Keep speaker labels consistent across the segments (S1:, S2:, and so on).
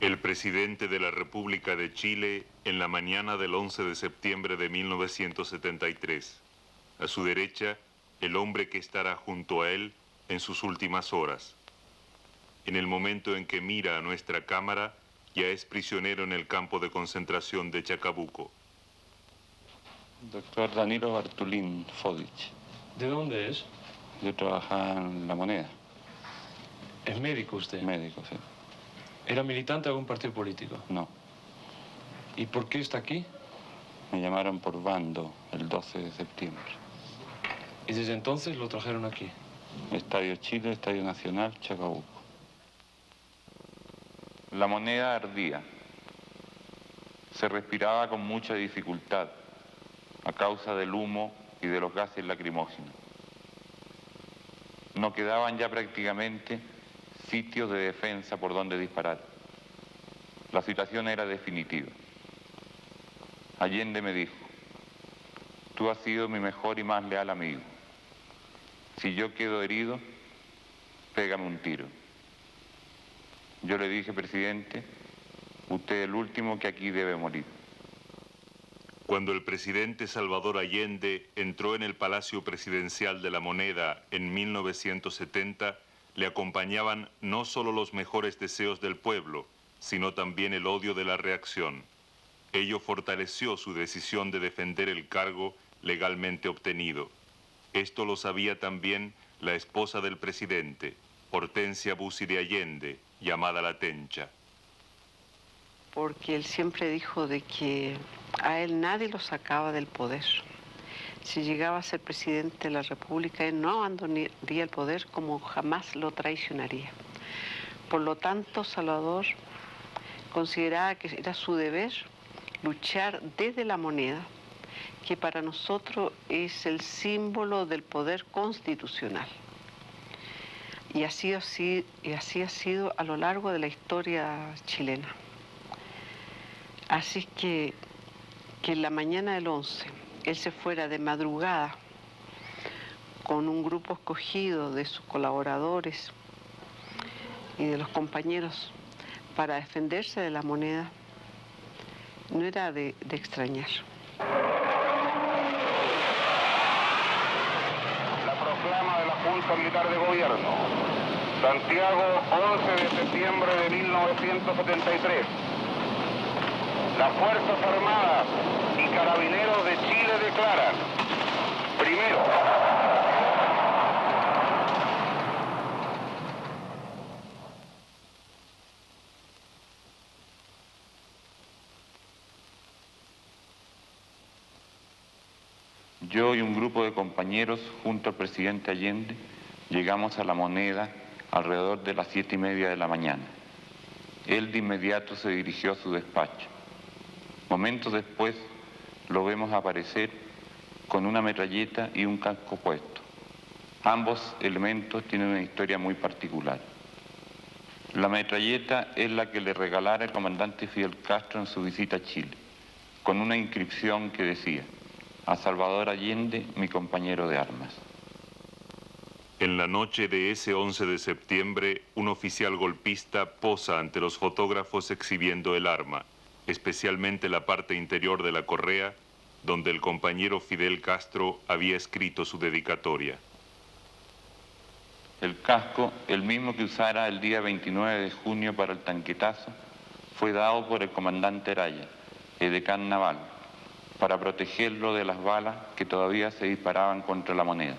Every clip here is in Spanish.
S1: El presidente de la República de Chile en la mañana del 11 de septiembre de 1973. A su derecha, el hombre que estará junto a él en sus últimas horas. En el momento en que mira a nuestra cámara, ya es prisionero en el campo de concentración de Chacabuco.
S2: Doctor Danilo Bartolín Fodich.
S3: ¿De dónde es?
S2: Yo trabajaba en La Moneda.
S3: ¿Es médico usted?
S2: Médico, sí.
S3: ¿Era militante de algún partido político?
S2: No.
S3: ¿Y por qué está aquí?
S2: Me llamaron por bando el 12 de septiembre.
S3: ¿Y desde entonces lo trajeron aquí?
S2: Estadio Chile, Estadio Nacional, Chacabuco. La Moneda ardía. Se respiraba con mucha dificultad a causa del humo y de los gases lacrimógenos. No quedaban ya prácticamente sitios de defensa por donde disparar. La situación era definitiva. Allende me dijo: tú has sido mi mejor y más leal amigo. Si yo quedo herido, pégame un tiro. Yo le dije: presidente, usted es el último que aquí debe morir.
S1: Cuando el presidente Salvador Allende entró en el Palacio Presidencial de La Moneda en 1970, le acompañaban no solo los mejores deseos del pueblo, sino también el odio de la reacción. Ello fortaleció su decisión de defender el cargo legalmente obtenido. Esto lo sabía también la esposa del presidente, Hortensia Bussi de Allende, llamada La Tencha.
S4: Porque él siempre dijo de que a él nadie lo sacaba del poder. Si llegaba a ser presidente de la República, él no abandonaría el poder como jamás lo traicionaría. Por lo tanto, Salvador consideraba que era su deber luchar desde La Moneda, que para nosotros es el símbolo del poder constitucional. Y así ha sido a lo largo de la historia chilena. Así que en la mañana del 11, él se fuera de madrugada con un grupo escogido de sus colaboradores y de los compañeros para defenderse de La Moneda, no era de extrañar.
S5: La proclama de la Junta Militar de Gobierno. Santiago, 11 de septiembre de 1973. Las Fuerzas Armadas y Carabineros de Chile declaran: primero,
S2: Yo y un grupo de compañeros, junto al presidente Allende, llegamos a La Moneda alrededor de las 7:30 de la mañana. Él de inmediato se dirigió a su despacho. Momentos después lo vemos aparecer con una metralleta y un casco puesto. Ambos elementos tienen una historia muy particular. La metralleta es la que le regalara el comandante Fidel Castro en su visita a Chile, con una inscripción que decía: a Salvador Allende, mi compañero de armas.
S1: En la noche de ese 11 de septiembre, un oficial golpista posa ante los fotógrafos exhibiendo el arma, especialmente la parte interior de la correa, donde el compañero Fidel Castro había escrito su dedicatoria.
S2: El casco, el mismo que usara el día 29 de junio para el tanquetazo, fue dado por el comandante Araya, edecán naval, para protegerlo de las balas que todavía se disparaban contra La Moneda.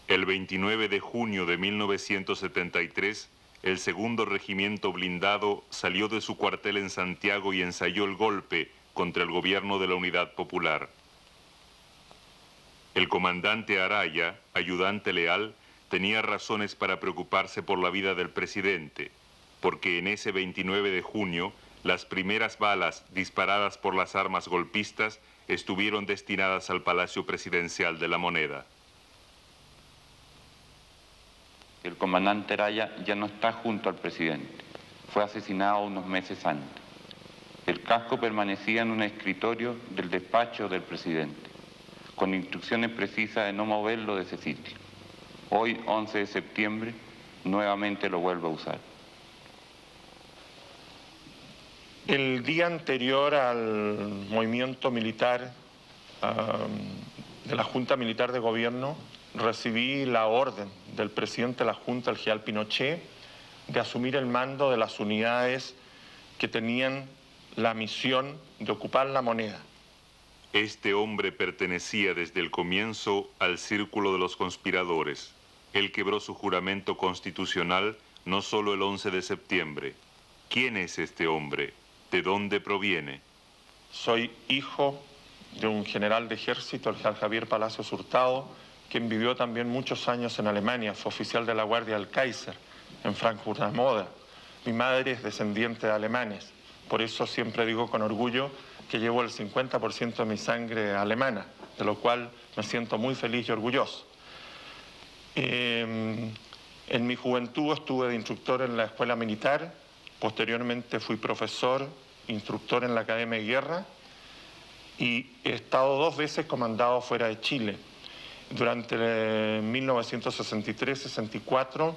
S1: El 29 de junio de 1973, el segundo regimiento blindado salió de su cuartel en Santiago y ensayó el golpe contra el gobierno de la Unidad Popular. El comandante Araya, ayudante leal, tenía razones para preocuparse por la vida del presidente, porque en ese 29 de junio, las primeras balas disparadas por las armas golpistas estuvieron destinadas al Palacio Presidencial de La Moneda.
S2: El comandante Araya ya no está junto al presidente. Fue asesinado unos meses antes. El casco permanecía en un escritorio del despacho del presidente, con instrucciones precisas de no moverlo de ese sitio. Hoy, 11 de septiembre, nuevamente lo vuelvo a usar.
S6: El día anterior al movimiento militar de la Junta Militar de Gobierno, recibí la orden del presidente de la Junta, el general Pinochet, de asumir el mando de las unidades que tenían la misión de ocupar la moneda.
S1: Este hombre pertenecía desde el comienzo al círculo de los conspiradores. Él quebró su juramento constitucional no solo el 11 de septiembre. ¿Quién es este hombre? ¿De dónde proviene?
S6: Soy hijo de un general de ejército, el general Javier Palacios Hurtado, quien vivió también muchos años en Alemania, fue oficial de la Guardia del Kaiser, en Frankfurt am Oder. Mi madre es descendiente de alemanes, por eso siempre digo con orgullo que llevo el 50% de mi sangre alemana, de lo cual me siento muy feliz y orgulloso. En mi juventud estuve de instructor en la escuela militar, posteriormente fui profesor, instructor en la Academia de Guerra y he estado 2 veces comandado fuera de Chile. Durante 1963-64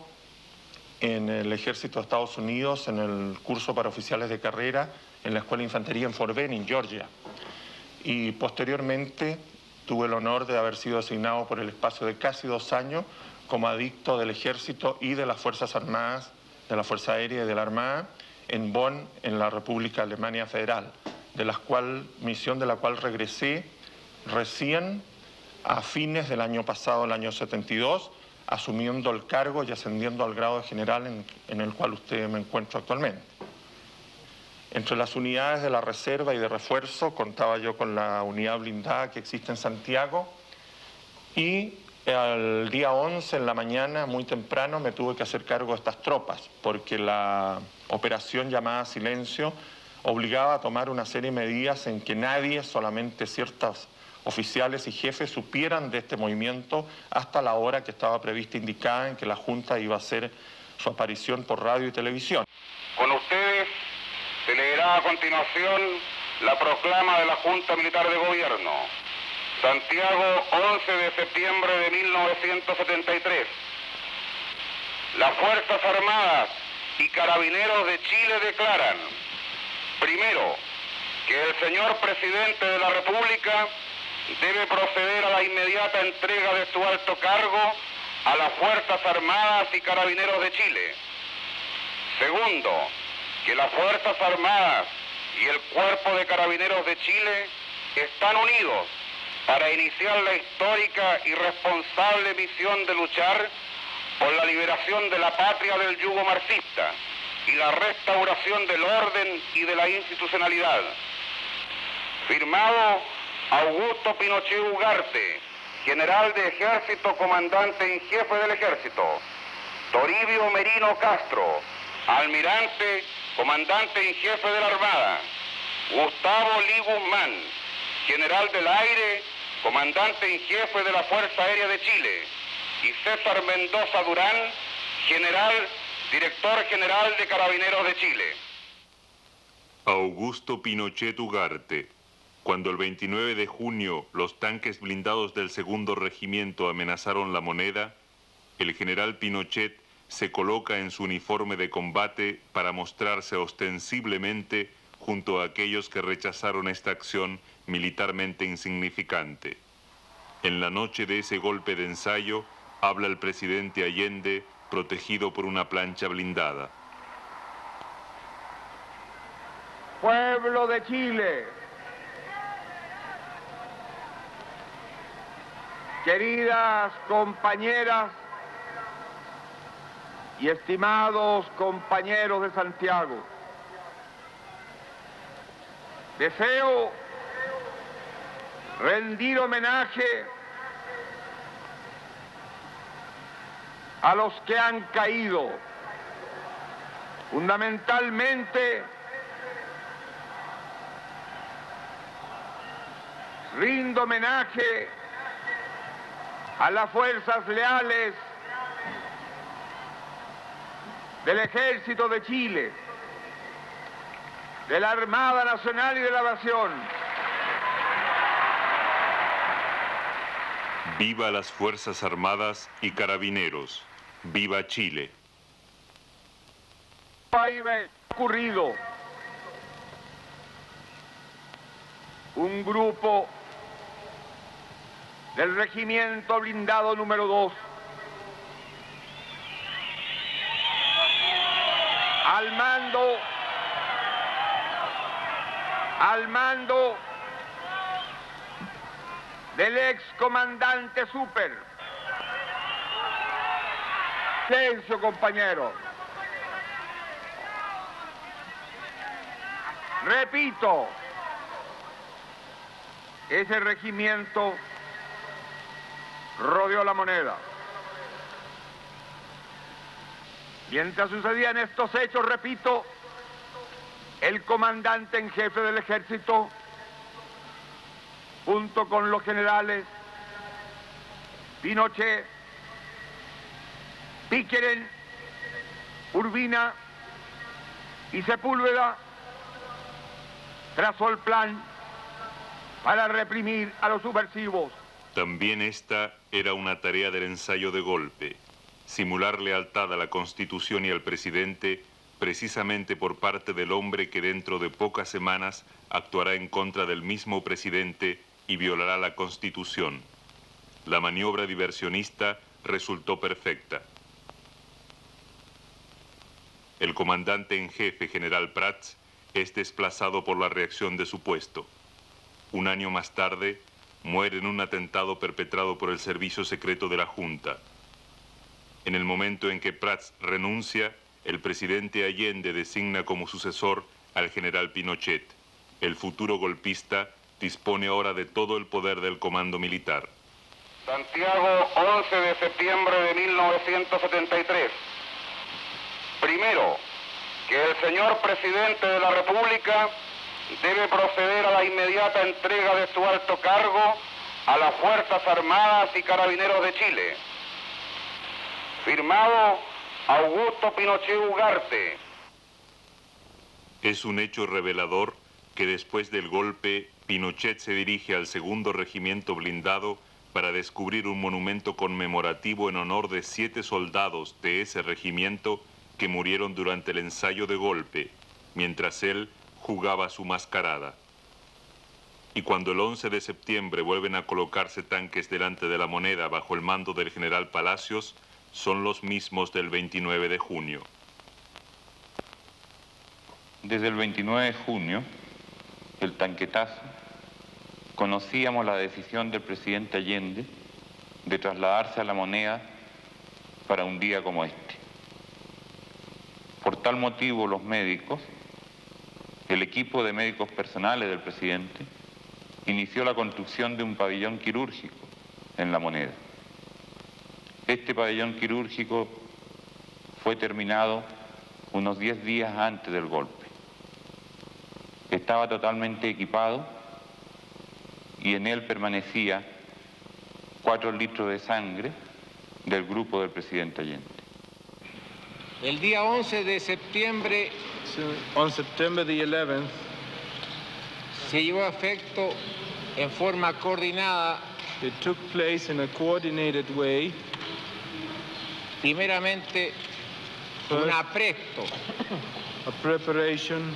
S6: en el Ejército de Estados Unidos, en el curso para oficiales de carrera, en la Escuela de Infantería en Fort Benning, Georgia. Y posteriormente tuve el honor de haber sido asignado por el espacio de casi 2 años como adicto del Ejército y de las Fuerzas Armadas, de la Fuerza Aérea y de la Armada, en Bonn, en la República Alemania Federal, misión de la cual regresé recién a fines del año pasado, el año 72, asumiendo el cargo y ascendiendo al grado de general en el cual usted me encuentro actualmente. Entre las unidades de la reserva y de refuerzo contaba yo con la unidad blindada que existe en Santiago y el día 11 en la mañana, muy temprano, me tuve que hacer cargo de estas tropas porque la operación llamada Silencio obligaba a tomar una serie de medidas en que nadie, solamente ciertos oficiales y jefes supieran de este movimiento hasta la hora que estaba prevista indicada en que la Junta iba a hacer su aparición por radio y televisión.
S5: Con ustedes se leerá a continuación la proclama de la Junta Militar de Gobierno. Santiago, 11 de septiembre de 1973. Las Fuerzas Armadas y Carabineros de Chile declaran, primero, que el señor Presidente de la República debe proceder a la inmediata entrega de su alto cargo a las Fuerzas Armadas y Carabineros de Chile. Segundo, que las Fuerzas Armadas y el Cuerpo de Carabineros de Chile están unidos para iniciar la histórica y responsable misión de luchar por la liberación de la patria del yugo marxista y la restauración del orden y de la institucionalidad. Firmado Augusto Pinochet Ugarte, general de Ejército, comandante en jefe del Ejército. Toribio Merino Castro, almirante, comandante en jefe de la Armada. Gustavo Lee Guzmán, general del Aire, comandante en jefe de la Fuerza Aérea de Chile. Y César Mendoza Durán, director general de Carabineros de Chile.
S1: Augusto Pinochet Ugarte. Cuando el 29 de junio los tanques blindados del segundo regimiento amenazaron la moneda, el general Pinochet se coloca en su uniforme de combate para mostrarse ostensiblemente junto a aquellos que rechazaron esta acción militarmente insignificante. En la noche de ese golpe de ensayo, habla el presidente Allende, protegido por una plancha blindada.
S7: Pueblo de Chile, queridas compañeras y estimados compañeros de Santiago, deseo rendir homenaje a los que han caído, fundamentalmente rindo homenaje a las fuerzas leales del Ejército de Chile, de la Armada Nacional y de la Nación.
S1: Viva las Fuerzas Armadas y Carabineros. Viva Chile.
S7: Ha ocurrido un grupo del Regimiento Blindado número 2, al mando del ex comandante Super. Silencio, compañero. Repito, ese regimiento rodeó La Moneda. Mientras sucedían estos hechos, repito, el comandante en jefe del ejército, junto con los generales Pinochet, Pickering, Urbina y Sepúlveda, trazó el plan para reprimir a los subversivos.
S1: También esta era una tarea del ensayo de golpe, simular lealtad a la Constitución y al presidente, precisamente por parte del hombre que dentro de pocas semanas actuará en contra del mismo presidente y violará la Constitución. La maniobra diversionista resultó perfecta. El comandante en jefe, general Prats, es desplazado por la reacción de su puesto. Un año más tarde, muere en un atentado perpetrado por el Servicio Secreto de la Junta. En el momento en que Prats renuncia, el presidente Allende designa como sucesor al general Pinochet. El futuro golpista dispone ahora de todo el poder del comando militar.
S5: Santiago, 11 de septiembre de 1973. Primero, que el señor presidente de la República debe proceder a la inmediata entrega de su alto cargo a las Fuerzas Armadas y Carabineros de Chile. Firmado Augusto Pinochet Ugarte.
S1: Es un hecho revelador que después del golpe, Pinochet se dirige al segundo regimiento blindado para descubrir un monumento conmemorativo en honor de 7 soldados de ese regimiento que murieron durante el ensayo de golpe, mientras él jugaba su mascarada. Y cuando el 11 de septiembre vuelven a colocarse tanques delante de La Moneda bajo el mando del general Palacios, son los mismos del 29 de junio.
S2: Desde el 29 de junio, el tanquetazo, conocíamos la decisión del presidente Allende de trasladarse a La Moneda para un día como este. Por tal motivo, los médicos, el equipo de médicos personales del presidente, inició la construcción de un pabellón quirúrgico en La Moneda. Este pabellón quirúrgico fue terminado unos 10 días antes del golpe. Estaba totalmente equipado y en él permanecía 4 litros de sangre del grupo del presidente Allende.
S8: El día 11 de septiembre,
S9: On September the 11th,
S8: se llevó a efecto en forma coordinada,
S9: it took place in a coordinated way.
S8: primeramente,
S9: First,
S8: un apresto,
S9: a preparation,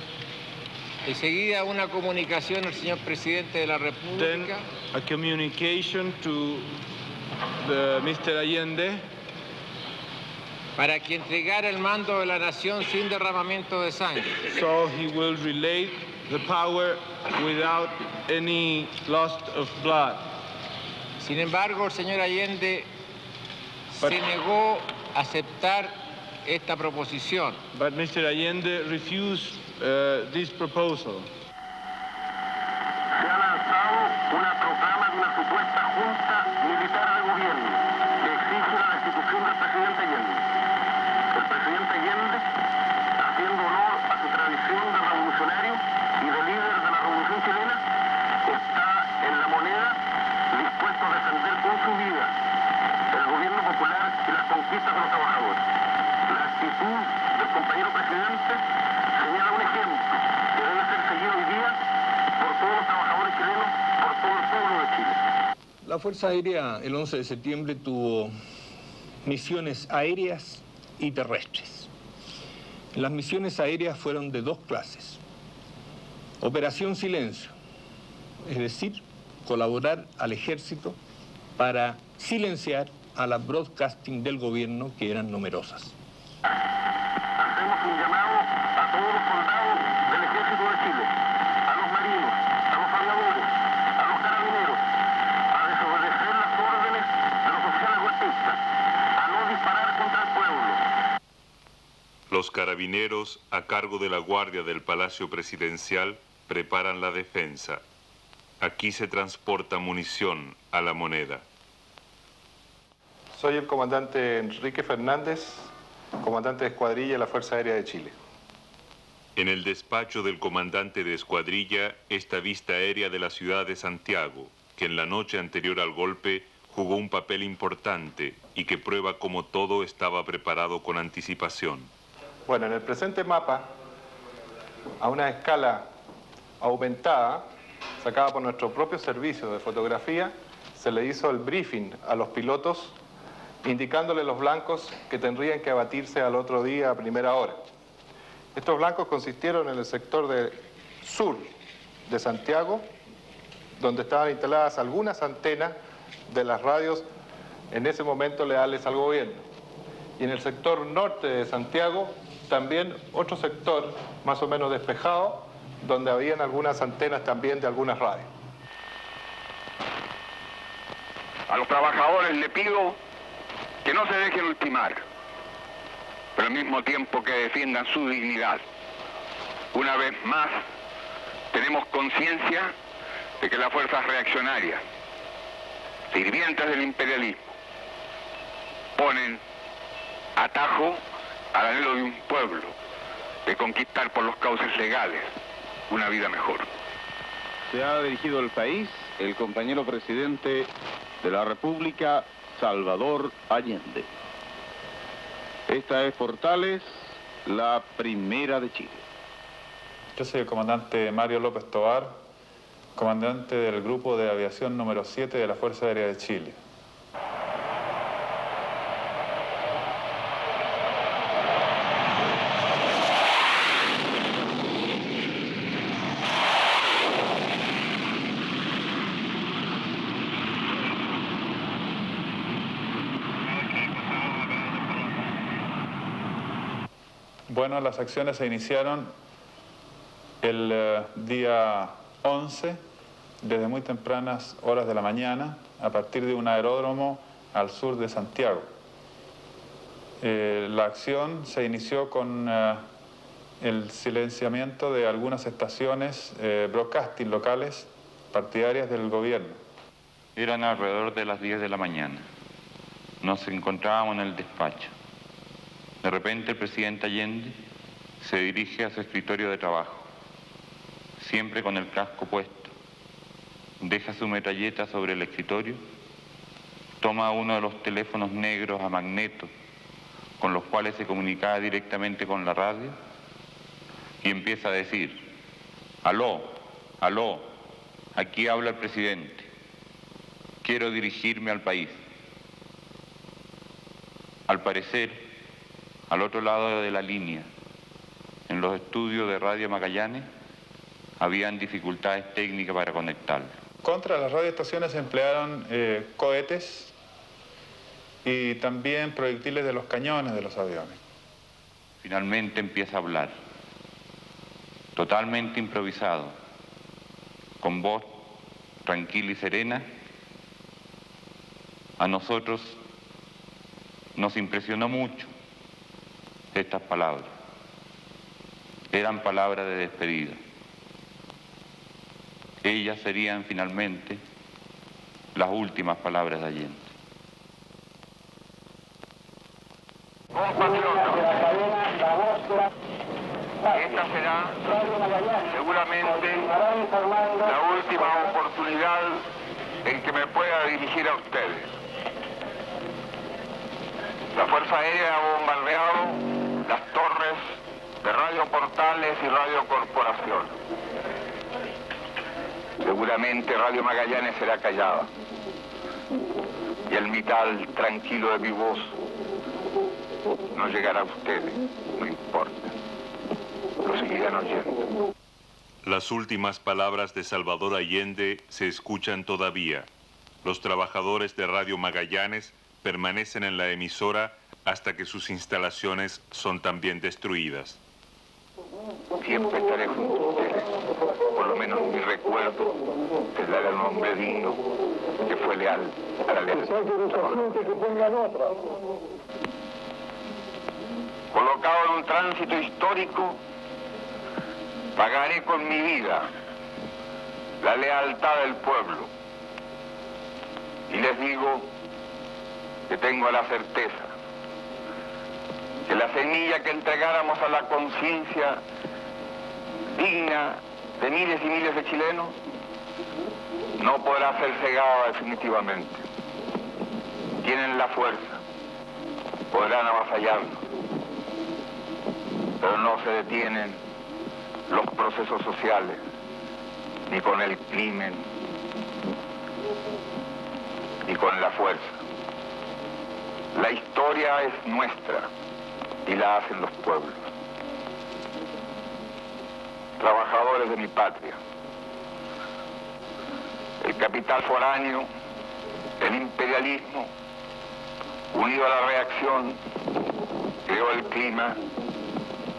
S8: enseguida una comunicación al señor presidente de la
S9: then
S8: República
S9: a communication to Mr. Allende
S8: para que entregara el mando de la nación sin derramamiento de sangre.
S9: so he will relate the power without any loss of blood.
S8: Sin embargo, el señor Allende
S9: But-
S8: se negó a aceptar esta proposición.
S9: But Mr. Allende refused this proposal.
S5: Se ha lanzado una proclama de una supuesta junta militar de gobierno que exige la destitución del presidente Allende. El presidente Allende, haciendo honor a su tradición de revolucionario y de líder de la revolución chilena, está en La Moneda dispuesto a defender con su vida el gobierno popular y las conquistas de los trabajadores. La actitud del compañero presidente señala un ejemplo que debe ser seguido hoy día por todos los trabajadores chilenos, por todo el pueblo de Chile.
S10: La Fuerza Aérea el 11 de septiembre tuvo misiones aéreas y terrestres. Las misiones aéreas fueron de 2 clases. Operación Silencio, es decir, colaborar al ejército para silenciar a las broadcasting del gobierno, que eran numerosas.
S5: Hacemos un llamado a todos los soldados del Ejército de Chile, a los marinos, a los aviadores, a los carabineros, a desobedecer las órdenes de los oficiales golpistas, a no disparar contra el pueblo.
S1: Los carabineros, a cargo de la guardia del Palacio Presidencial, preparan la defensa. Aquí se transporta munición a La Moneda.
S6: Soy el comandante Enrique Fernández, comandante de escuadrilla de la Fuerza Aérea de Chile.
S1: En el despacho del comandante de escuadrilla, esta vista aérea de la ciudad de Santiago, que en la noche anterior al golpe jugó un papel importante y que prueba cómo todo estaba preparado con anticipación.
S6: Bueno, en el presente mapa, a una escala aumentada, sacada por nuestro propio servicio de fotografía, se le hizo el briefing a los pilotos, indicándole los blancos que tendrían que abatirse al otro día a primera hora. Estos blancos consistieron en el sector sur de Santiago, donde estaban instaladas algunas antenas de las radios en ese momento leales al gobierno. Y en el sector norte de Santiago, también otro sector más o menos despejado, donde habían algunas antenas también de algunas radios.
S5: A los trabajadores le pido que no se dejen ultimar, pero al mismo tiempo que defiendan su dignidad. Una vez más, tenemos conciencia de que las fuerzas reaccionarias, sirvientes del imperialismo, ponen atajo al anhelo de un pueblo de conquistar por los cauces legales una vida mejor.
S11: Se ha dirigido al país el compañero presidente de la República, Salvador Allende. Esta es Portales, la primera de Chile.
S12: Yo soy el comandante Mario López Tovar, comandante del Grupo de Aviación número 7 de la Fuerza Aérea de Chile. Bueno, las acciones se iniciaron el día 11, desde muy tempranas horas de la mañana, a partir de un aeródromo al sur de Santiago. La acción se inició con el silenciamiento de algunas estaciones broadcasting locales partidarias del gobierno.
S2: Eran alrededor de las 10 de la mañana. Nos encontrábamos en el despacho. De repente el presidente Allende se dirige a su escritorio de trabajo, siempre con el casco puesto. Deja su metralleta sobre el escritorio, toma uno de los teléfonos negros a magneto con los cuales se comunicaba directamente con la radio y empieza a decir: aló, aló, aquí habla el presidente, quiero dirigirme al país. Al parecer, al otro lado de la línea, en los estudios de Radio Magallanes, habían dificultades técnicas para conectarlo.
S12: Contra las radioestaciones se emplearon cohetes y también proyectiles de los cañones de los aviones.
S2: Finalmente empieza a hablar, totalmente improvisado, con voz tranquila y serena. A nosotros nos impresionó mucho estas palabras. Eran palabras de despedida. Ellas serían finalmente las últimas palabras de Allende.
S5: Compatriotas, esta será seguramente la última oportunidad en que me pueda dirigir a ustedes. La Fuerza Aérea ha bombardeado las torres de Radio Portales y Radio Corporación. Seguramente Radio Magallanes será callada y el vital tranquilo de mi voz no llegará a ustedes, no importa, lo seguirán oyendo.
S1: Las últimas palabras de Salvador Allende se escuchan todavía. Los trabajadores de Radio Magallanes permanecen en la emisora hasta que sus instalaciones son también destruidas.
S5: Siempre estaré junto a ustedes. Por lo menos mi recuerdo tendrá un hombre digno que fue leal a la lealtad. Colocado en un tránsito histórico, pagaré con mi vida la lealtad del pueblo. Y les digo que tengo la certeza que la semilla que entregáramos a la conciencia digna de miles y miles de chilenos no podrá ser cegada definitivamente. Tienen la fuerza, podrán avasallarnos, pero no se detienen los procesos sociales, ni con el crimen, ni con la fuerza. La historia es nuestra y la hacen los pueblos. Trabajadores de mi patria, el capital foráneo, el imperialismo, unido a la reacción, creó el clima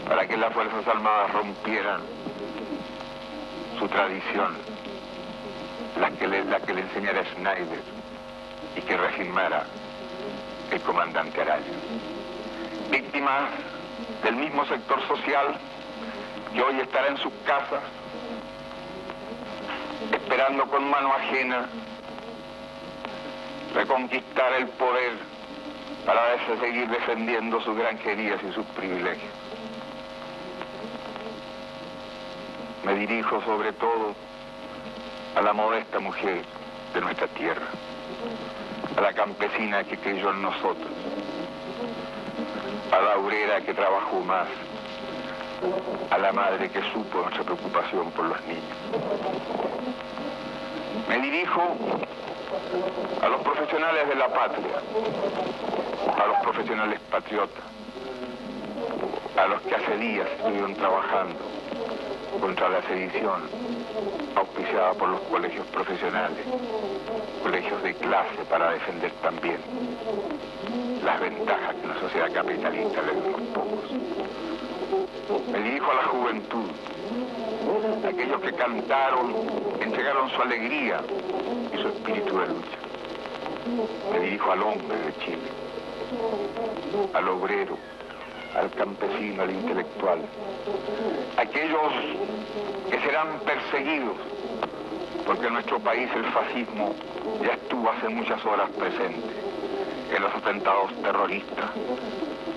S5: para que las Fuerzas Armadas rompieran su tradición, la que le enseñara Schneider y que reafirmara el comandante Araya. Víctimas del mismo sector social que hoy estará en sus casas esperando con mano ajena reconquistar el poder para seguir defendiendo sus granjerías y sus privilegios. Me dirijo sobre todo a la modesta mujer de nuestra tierra, a la campesina que creyó en nosotros, a la obrera que trabajó más, a la madre que supo nuestra preocupación por los niños. Me dirijo a los profesionales de la patria, a los profesionales patriotas, a los que hace días estuvieron trabajando contra la sedición auspiciada por los colegios profesionales, colegios de clase para defender también las ventajas que una sociedad capitalista le da a unos pocos. Me dirijo a la juventud, a aquellos que cantaron, entregaron su alegría y su espíritu de lucha. Me dirijo al hombre de Chile, al obrero, al campesino, al intelectual, aquellos que serán perseguidos, porque en nuestro país el fascismo ya estuvo hace muchas horas presente, en los atentados terroristas,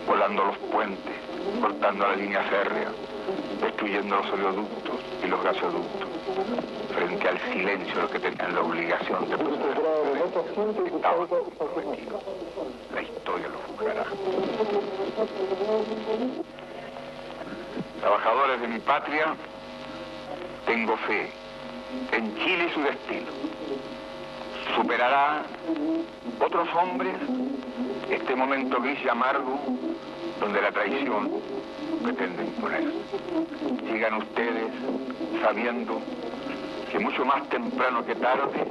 S5: volando los puentes, cortando la línea férrea, destruyendo los oleoductos y los gasoductos, frente al silencio de los que tenían la obligación de proceder. Estaban comprometidos. La historia lo juzgará. Trabajadores de mi patria, tengo fe en Chile y su destino. Superará otros hombres este momento gris y amargo donde la traición pretende imponerse. Sigan ustedes sabiendo que mucho más temprano que tarde,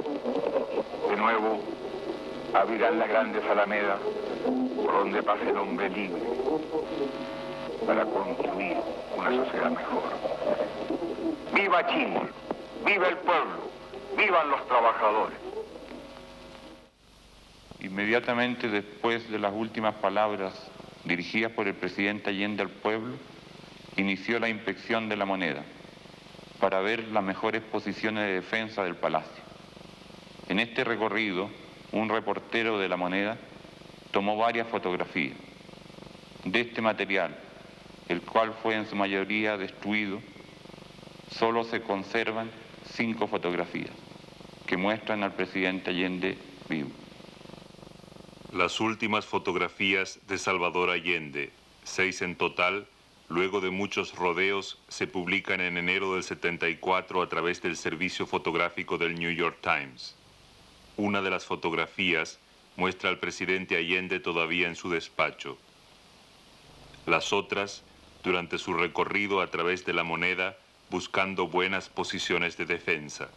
S5: de nuevo abrirán las grandes alamedas por donde pase el hombre libre para construir una sociedad mejor. ¡Viva Chile! ¡Viva el pueblo! ¡Vivan los trabajadores!
S2: Inmediatamente después de las últimas palabras dirigidas por el presidente Allende al pueblo, inició la inspección de la moneda para ver las mejores posiciones de defensa del palacio. En este recorrido, un reportero de la moneda tomó varias fotografías. De este material, el cual fue en su mayoría destruido, solo se conservan 5 fotografías que muestran al presidente Allende vivo.
S1: Las últimas fotografías de Salvador Allende, 6 en total, luego de muchos rodeos, se publican en enero del 74 a través del servicio fotográfico del New York Times. Una de las fotografías muestra al presidente Allende todavía en su despacho. Las otras, durante su recorrido a través de la moneda, buscando buenas posiciones de defensa.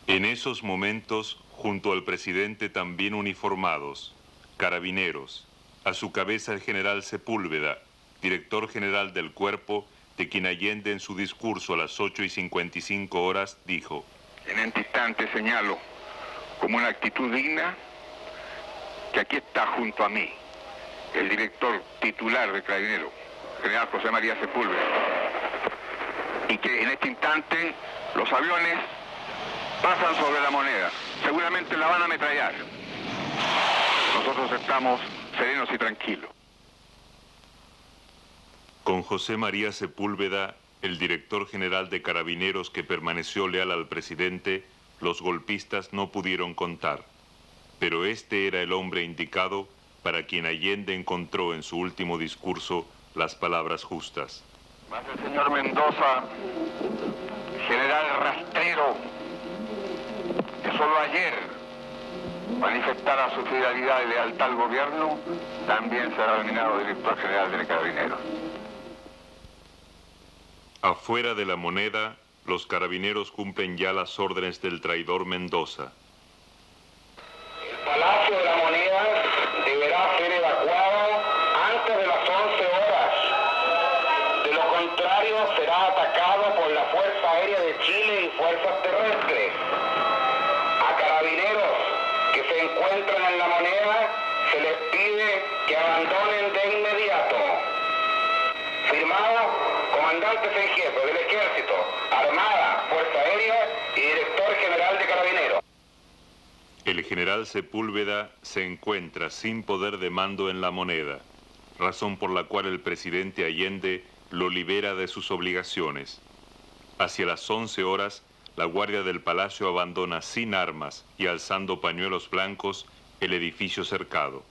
S1: En esos momentos, junto al presidente también uniformados, carabineros, a su cabeza el general Sepúlveda, director general del cuerpo, de quien Allende en su discurso a las 8:55 dijo:
S5: En este instante señalo como una actitud digna que aquí está junto a mí el director titular de Carabineros, general José María Sepúlveda, y que en este instante los aviones pasan sobre la Moneda, seguramente la van a ametrallar. Nosotros estamos serenos y tranquilos.
S1: Con José María Sepúlveda, el director general de Carabineros que permaneció leal al presidente, los golpistas no pudieron contar. Pero este era el hombre indicado para quien Allende encontró en su último discurso las palabras justas.
S5: Más el señor Mendoza, general rastrero, que solo ayer manifestara su fidelidad y lealtad al gobierno, también será nominado director general de Carabineros.
S1: Afuera de la Moneda, los carabineros cumplen ya las órdenes del traidor Mendoza.
S5: El Palacio de la Moneda deberá ser evacuado antes de las 11 horas. De lo contrario, será atacado por la Fuerza Aérea de Chile y fuerzas terrestres. A carabineros que se encuentran en la Moneda se les pide que abandonen de inmediato. Firmado, comandantes en jefe del Ejército, Armada, Fuerza Aérea y Director General de Carabineros.
S1: El general Sepúlveda se encuentra sin poder de mando en la Moneda, razón por la cual el presidente Allende lo libera de sus obligaciones. Hacia las 11 horas, la guardia del palacio abandona sin armas y alzando pañuelos blancos el edificio cercado.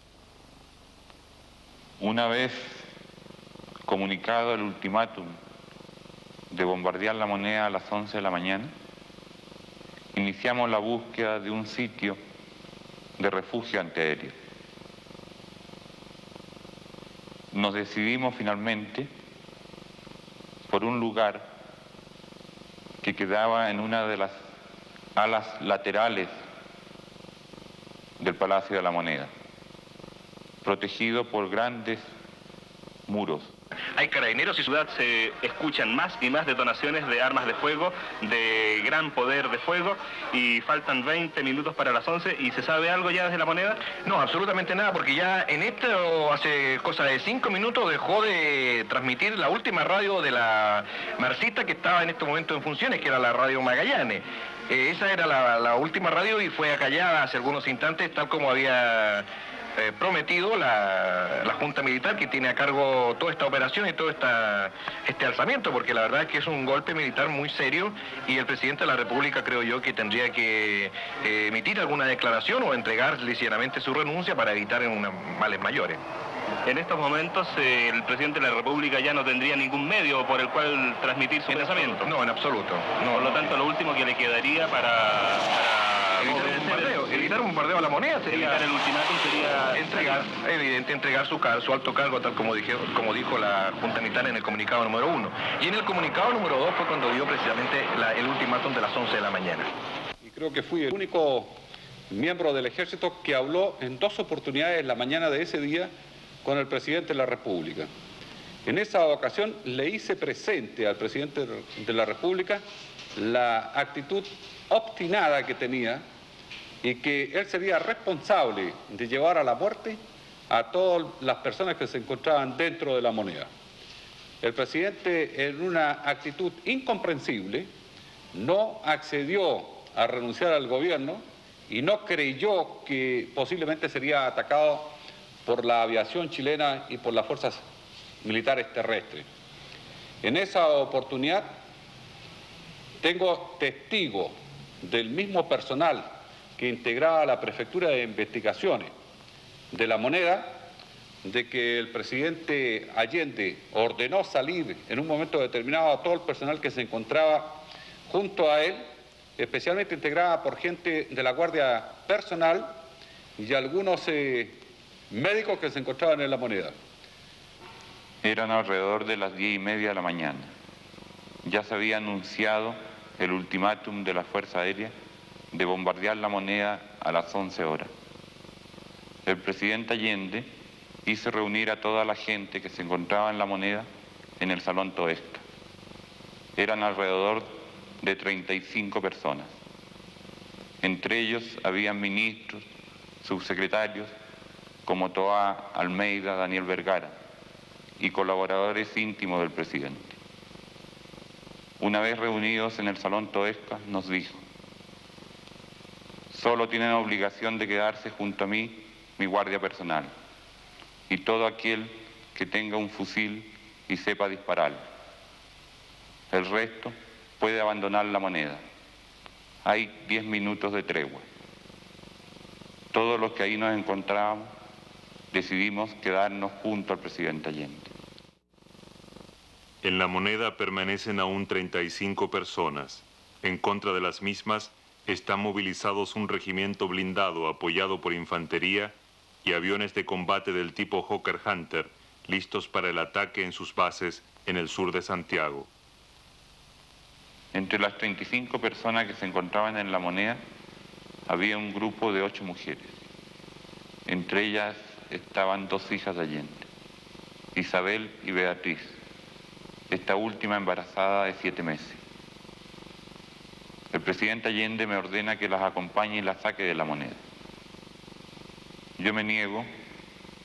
S2: Una vez comunicado el ultimátum de bombardear la Moneda a las 11 de la mañana, iniciamos la búsqueda de un sitio de refugio antiaéreo. Nos decidimos finalmente por un lugar que quedaba en una de las alas laterales del Palacio de la Moneda, protegido por grandes muros.
S13: Hay carabineros y ciudad se escuchan más y más detonaciones de armas de fuego, de gran poder de fuego, y faltan 20 minutos para las 11. ¿Y se sabe algo ya desde la Moneda?
S14: No, absolutamente nada, porque ya en esto hace cosa de 5 minutos dejó de transmitir la última radio de la Marcita que estaba en este momento en funciones, que era la radio Magallanes. Esa era la última radio y fue acallada hace algunos instantes, tal como había prometido la Junta Militar, que tiene a cargo toda esta operación y todo este alzamiento, porque la verdad es que es un golpe militar muy serio y el presidente de la República, creo yo, que tendría que emitir alguna declaración o entregar ligeramente su renuncia para evitar males mayores.
S13: En estos momentos el presidente de la República ya no tendría ningún medio por el cual transmitir su pensamiento.
S14: No, en absoluto. No,
S13: por lo tanto, lo último que le quedaría para
S14: evitar un bombardeo a la Moneda sería...
S13: Evitar el ultimátum sería...
S14: entregar su alto cargo, tal como dijo la Junta Militar en el comunicado número 1. Y en el comunicado número 2 fue cuando dio precisamente el ultimátum de las 11 de la mañana.
S15: Y creo que fui el único miembro del Ejército que habló en 2 oportunidades en la mañana de ese día con el presidente de la República. En esa ocasión le hice presente al presidente de la República la actitud obstinada que tenía y que él sería responsable de llevar a la muerte a todas las personas que se encontraban dentro de la Moneda. El presidente, en una actitud incomprensible, no accedió a renunciar al gobierno y no creyó que posiblemente sería atacado por la aviación chilena y por las fuerzas militares terrestres. En esa oportunidad tengo testigo del mismo personal que integraba la Prefectura de Investigaciones de La Moneda, de que el presidente Allende ordenó salir en un momento determinado a todo el personal que se encontraba junto a él, especialmente integrada por gente de la Guardia Personal y algunos médicos que se encontraban en La Moneda.
S2: Eran alrededor de las 10:30 de la mañana. Ya se había anunciado el ultimátum de la Fuerza Aérea de bombardear La Moneda a las 11 horas. El presidente Allende hizo reunir a toda la gente que se encontraba en La Moneda en el Salón Toesca. Eran alrededor de 35 personas. Entre ellos habían ministros, subsecretarios, como Toá Almeida, Daniel Vergara, y colaboradores íntimos del presidente. Una vez reunidos en el Salón Toesca, nos dijo: solo tienen obligación de quedarse junto a mí, mi guardia personal, y todo aquel que tenga un fusil y sepa disparar. El resto puede abandonar La Moneda. Hay 10 minutos de tregua. Todos los que ahí nos encontrábamos decidimos quedarnos junto al presidente Allende.
S1: En La Moneda permanecen aún 35 personas. En contra de las mismas están movilizados un regimiento blindado apoyado por infantería y aviones de combate del tipo Hawker Hunter, listos para el ataque en sus bases en el sur de Santiago.
S2: Entre las 35 personas que se encontraban en La Moneda había un grupo de 8 mujeres. Entre ellas estaban 2 hijas de Allende, Isabel y Beatriz, esta última embarazada de 7 meses. El presidente Allende me ordena que las acompañe y las saque de La Moneda. Yo me niego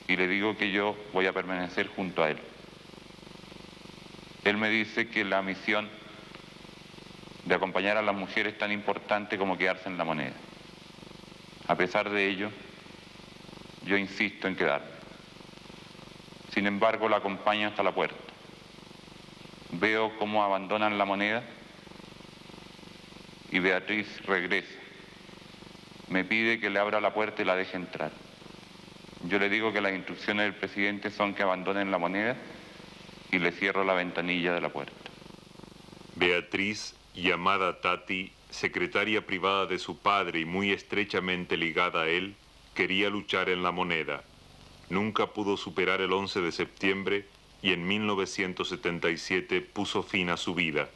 S2: y le digo que yo voy a permanecer junto a él. Él me dice que la misión de acompañar a las mujeres es tan importante como quedarse en La Moneda. A pesar de ello, yo insisto en quedarme. Sin embargo, la acompaño hasta la puerta. Veo cómo abandonan La Moneda y Beatriz regresa. Me pide que le abra la puerta y la deje entrar. Yo le digo que las instrucciones del presidente son que abandonen La Moneda y le cierro la ventanilla de la puerta.
S1: Beatriz, llamada Tati, secretaria privada de su padre y muy estrechamente ligada a él, quería luchar en La Moneda. Nunca pudo superar el 11 de septiembre y en 1977 puso fin a su vida.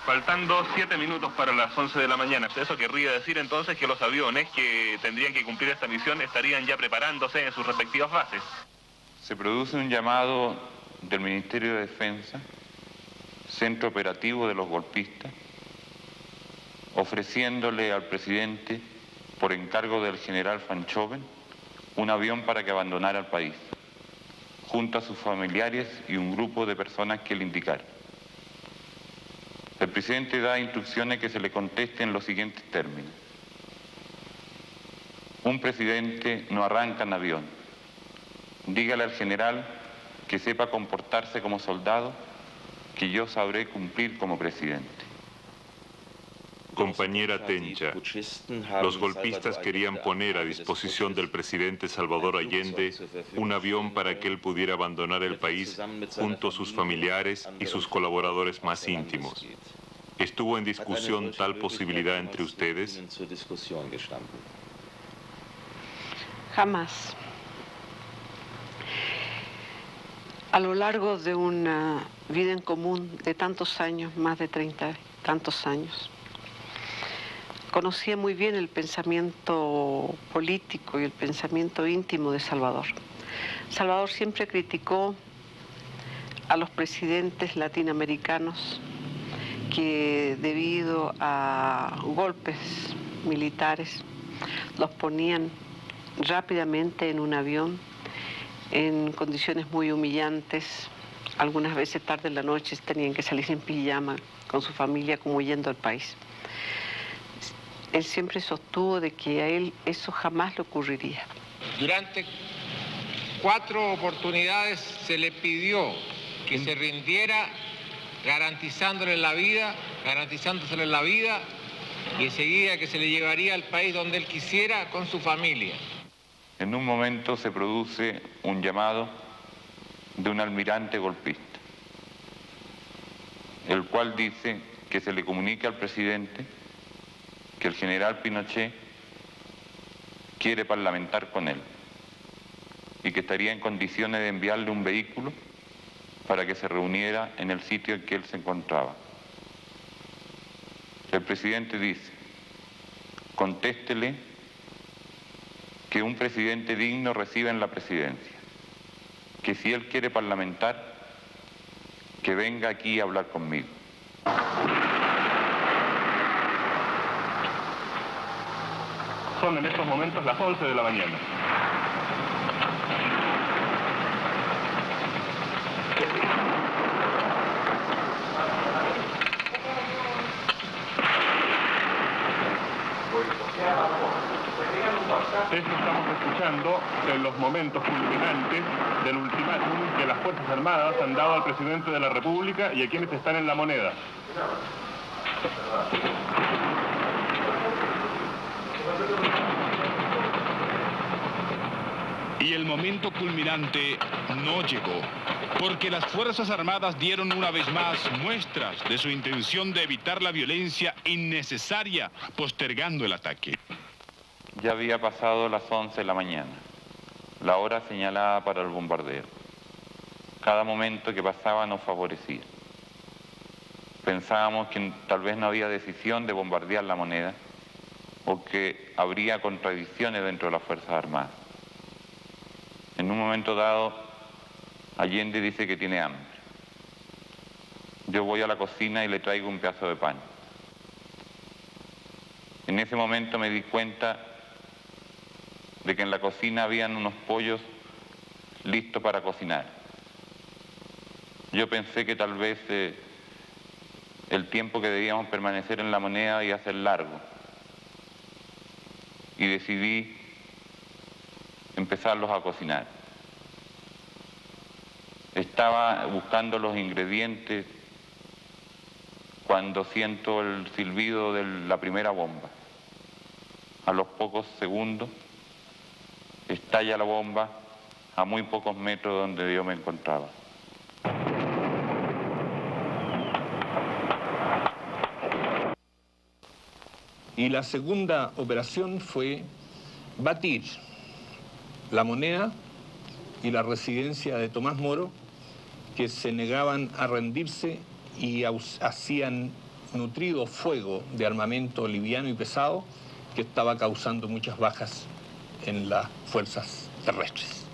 S13: Faltando 7 minutos para las 11 de la mañana. Eso querría decir entonces que los aviones que tendrían que cumplir esta misión estarían ya preparándose en sus respectivas bases.
S2: Se produce un llamado del Ministerio de Defensa, centro operativo de los golpistas, ofreciéndole al presidente, por encargo del general Fanchoven, un avión para que abandonara el país, junto a sus familiares y un grupo de personas que le indicaron. El presidente da instrucciones que se le conteste en los siguientes términos. Un presidente no arranca en avión. Dígale al general que sepa comportarse como soldado, que yo sabré cumplir como presidente.
S1: Compañera Tencha, los golpistas querían poner a disposición del presidente Salvador Allende un avión para que él pudiera abandonar el país junto a sus familiares y sus colaboradores más íntimos. ¿Estuvo en discusión tal posibilidad entre ustedes?
S4: Jamás. A lo largo de una vida en común de tantos años, más de 30 tantos años, conocía muy bien el pensamiento político y el pensamiento íntimo de Salvador. Salvador siempre criticó a los presidentes latinoamericanos que debido a golpes militares los ponían rápidamente en un avión en condiciones muy humillantes. Algunas veces tarde en la noche tenían que salir en pijama con su familia como huyendo del país. Él siempre sostuvo de que a él eso jamás le ocurriría.
S8: Durante 4 oportunidades se le pidió que se rindiera garantizándole la vida, garantizándosele la vida, y enseguida que se le llevaría al país donde él quisiera con su familia.
S2: En un momento se produce un llamado de un almirante golpista, el cual dice que se le comunique al presidente que el general Pinochet quiere parlamentar con él y que estaría en condiciones de enviarle un vehículo para que se reuniera en el sitio en que él se encontraba. El presidente dice: contéstele que un presidente digno recibe en la presidencia, que si él quiere parlamentar, que venga aquí a hablar conmigo.
S13: Son en estos momentos las 11 de la mañana. Esto estamos escuchando en los momentos culminantes del ultimátum que las Fuerzas Armadas han dado al presidente de la República y a quienes están en La Moneda.
S16: Y el momento culminante no llegó, porque las Fuerzas Armadas dieron una vez más muestras de su intención de evitar la violencia innecesaria, postergando el ataque.
S2: Ya había pasado las 11 de la mañana, la hora señalada para el bombardeo. Cada momento que pasaba nos favorecía. Pensábamos que tal vez no había decisión de bombardear La Moneda o que habría contradicciones dentro de las Fuerzas Armadas. En un momento dado, Allende dice que tiene hambre. Yo voy a la cocina y le traigo un pedazo de pan. En ese momento me di cuenta de que en la cocina habían unos pollos listos para cocinar. Yo pensé que tal vez el tiempo que debíamos permanecer en La Moneda iba a ser largo y decidí empezarlos a cocinar. Estaba buscando los ingredientes cuando siento el silbido de la primera bomba. A los pocos segundos estalla la bomba a muy pocos metros de donde yo me encontraba.
S10: Y la segunda operación fue batir La Moneda y la residencia de Tomás Moro, que se negaban a rendirse y hacían nutrido fuego de armamento liviano y pesado que estaba causando muchas bajas en las fuerzas terrestres.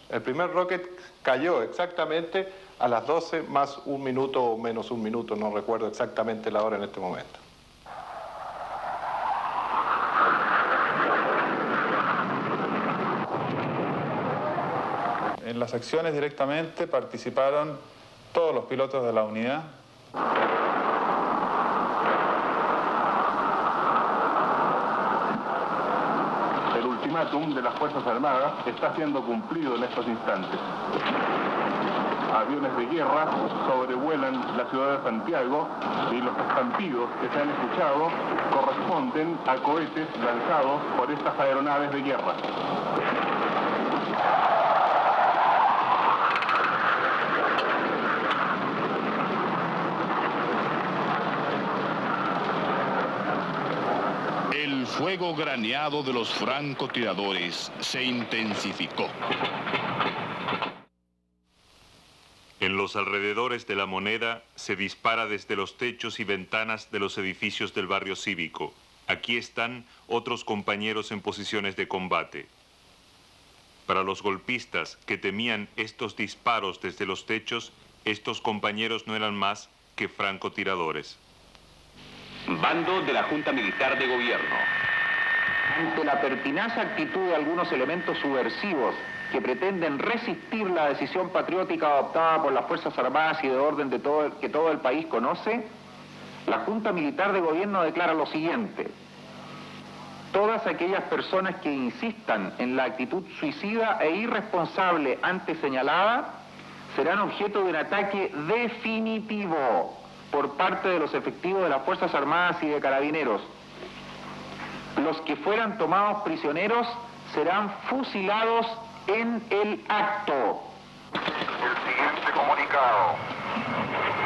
S6: El primer rocket cayó exactamente a las 12 más un minuto o menos un minuto, no recuerdo exactamente la hora en este momento.
S12: En las acciones directamente participaron todos los pilotos de la unidad.
S13: El ultimátum de las Fuerzas Armadas está siendo cumplido en estos instantes. Aviones de guerra sobrevuelan la ciudad de Santiago y los estampidos que se han escuchado corresponden a cohetes lanzados por estas aeronaves de guerra.
S16: El fuego graneado de los francotiradores se intensificó.
S1: En los alrededores de La Moneda se dispara desde los techos y ventanas de los edificios del barrio cívico. Aquí están otros compañeros en posiciones de combate. Para los golpistas que temían estos disparos desde los techos, estos compañeros no eran más que francotiradores.
S17: Bando de la Junta Militar de Gobierno. Ante la pertinaz actitud de algunos elementos subversivos que pretenden resistir la decisión patriótica adoptada por las Fuerzas Armadas y de orden que todo el país conoce, La Junta Militar de Gobierno declara lo siguiente: todas aquellas personas que insistan en la actitud suicida e irresponsable antes señalada serán objeto de un ataque definitivo por parte de los efectivos de las Fuerzas Armadas y de Carabineros. Los que fueran tomados prisioneros serán fusilados en el acto.
S5: El siguiente comunicado.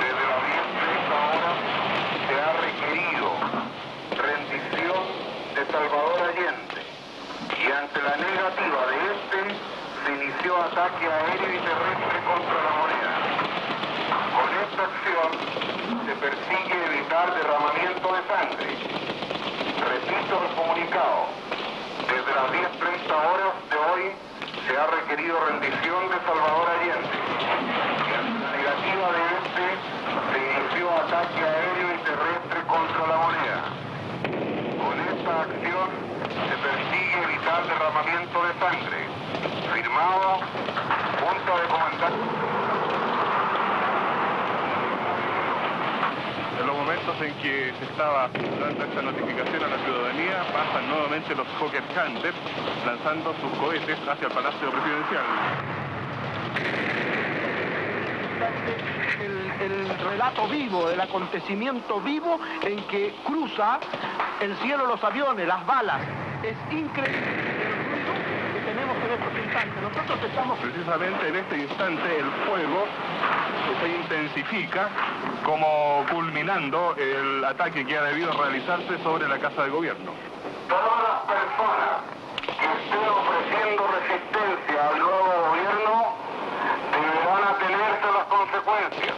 S5: Desde las 10:30 horas se ha requerido rendición de Salvador Allende y ante la negativa de este se inició ataque aéreo y terrestre contra la moneda. Con esta acción se persigue evitar derramamiento de sangre. Repito el comunicado. Desde las 10:30 horas de hoy se ha requerido rendición de Salvador Allende y ante la negativa de este se inició ataque aéreo y terrestre contra la moneda. Con esta acción se persigue evitar derramamiento de sangre. Firmado, Junta de Comandantes.
S18: En los momentos en que se estaba dando esta notificación a la ciudadanía, pasan nuevamente los Hawker Hunters lanzando sus cohetes hacia el Palacio Presidencial.
S19: El relato vivo, el acontecimiento vivo en que cruza el cielo los aviones, las balas. Es increíble el ruido que tenemos en estos instantes. Nosotros estamos...
S18: Precisamente en este instante el fuego se intensifica, como culminando el ataque que ha debido realizarse sobre la Casa de Gobierno.
S5: Todas las personas que estén ofreciendo resistencia al nuevo gobierno deberán atenerse a las consecuencias.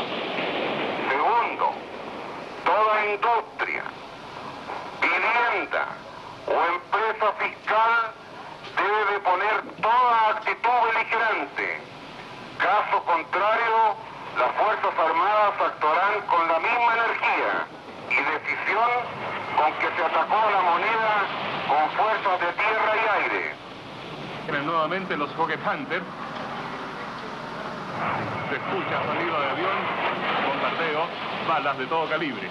S5: Segundo, toda industria, vivienda o empresa fiscal debe de poner toda actitud beligerante. Caso contrario, las Fuerzas Armadas actuarán con la misma energía y decisión con que se atacó a la moneda con fuerzas de tierra y aire.
S18: Nuevamente los Rocket Hunters. Se escucha sonido de avión, bombardeo, balas de todo calibre.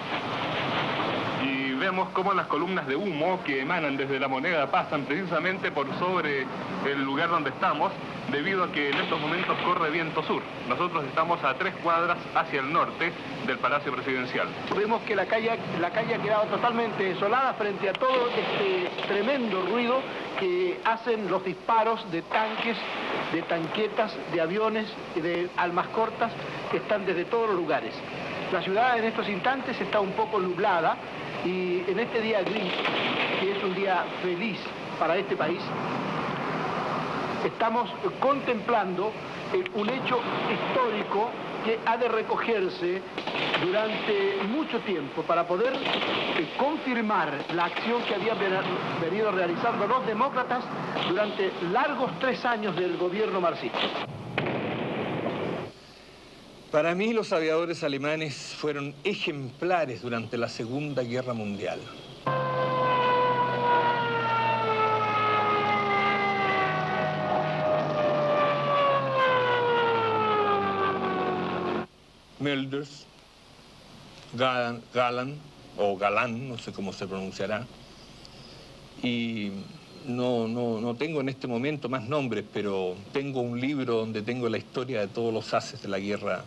S18: Y vemos cómo las columnas de humo que emanan desde la moneda pasan precisamente por sobre el lugar donde estamos, debido a que en estos momentos corre viento sur. Nosotros estamos a 3 cuadras hacia el norte del Palacio Presidencial.
S19: Vemos que la calle ha quedado totalmente desolada frente a todo este tremendo ruido que hacen los disparos de tanques, de tanquetas, de aviones, de armas cortas que están desde todos los lugares. La ciudad en estos instantes está un poco nublada y en este día gris, que es un día feliz para este país, estamos contemplando un hecho histórico que ha de recogerse durante mucho tiempo para poder confirmar la acción que habían venido realizando los demócratas durante largos 3 años del gobierno marxista.
S10: Para mí los aviadores alemanes fueron ejemplares durante la Segunda Guerra Mundial. Mölders, Galán, no sé cómo se pronunciará, y no tengo en este momento más nombres, pero tengo un libro donde tengo la historia de todos los haces de la guerra,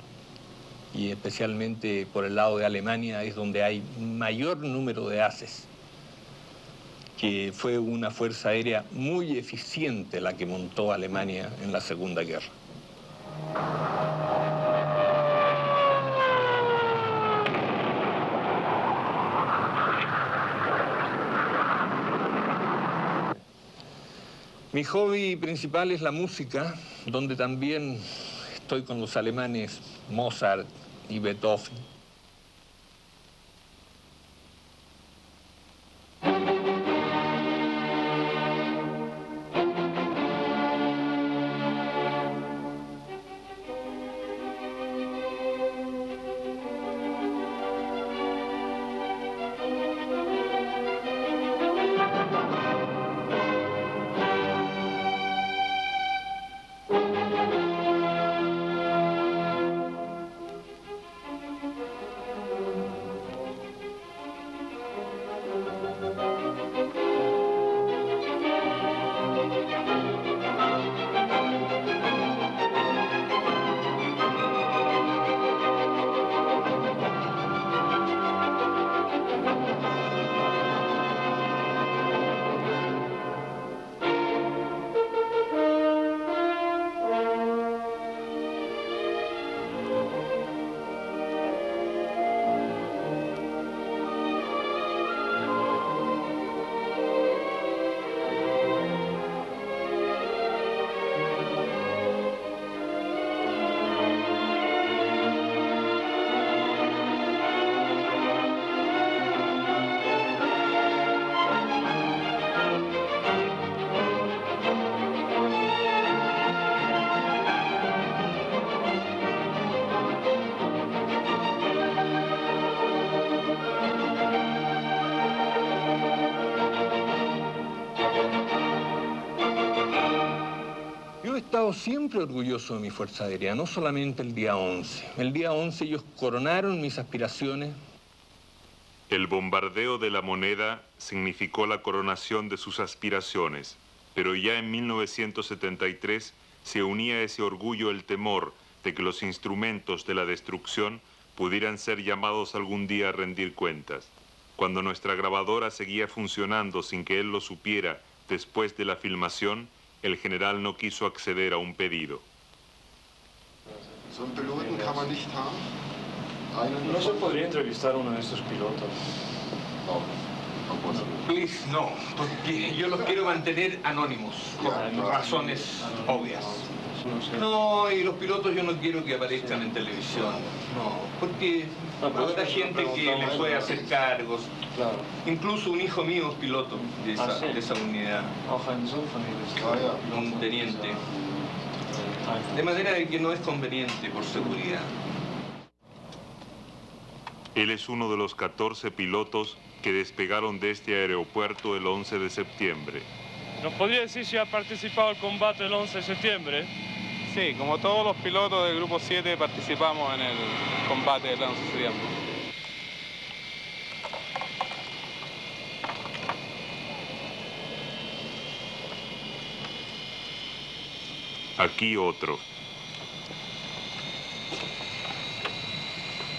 S10: y especialmente por el lado de Alemania es donde hay mayor número de haces, que fue una fuerza aérea muy eficiente la que montó Alemania en la Segunda Guerra. Mi hobby principal es la música, donde también estoy con los alemanes Mozart y Beethoven. estado siempre orgulloso de mi Fuerza Aérea, no solamente el día 11. El día 11 ellos coronaron mis aspiraciones.
S1: El bombardeo de La Moneda significó la coronación de sus aspiraciones, pero ya en 1973 se unía a ese orgullo el temor de que los instrumentos de la destrucción pudieran ser llamados algún día a rendir cuentas. Cuando nuestra grabadora seguía funcionando sin que él lo supiera después de la filmación, el general no quiso acceder a un pedido.
S3: ¿No se podría entrevistar a uno de estos pilotos?
S10: Please, no, porque yo los quiero mantener anónimos, por razones obvias. No, y los pilotos yo no quiero que aparezcan en televisión, no, porque habrá gente que les puede hacer cargos. Incluso un hijo mío es piloto de esa unidad, un teniente. De manera de que no es conveniente por seguridad.
S1: Él es uno de los 14 pilotos que despegaron de este aeropuerto el 11 de septiembre.
S3: ¿Nos podría decir si ha participado en el combate el 11 de septiembre?
S12: Sí, como todos los pilotos del Grupo 7 participamos en el combate del 11 de septiembre.
S1: Aquí otro.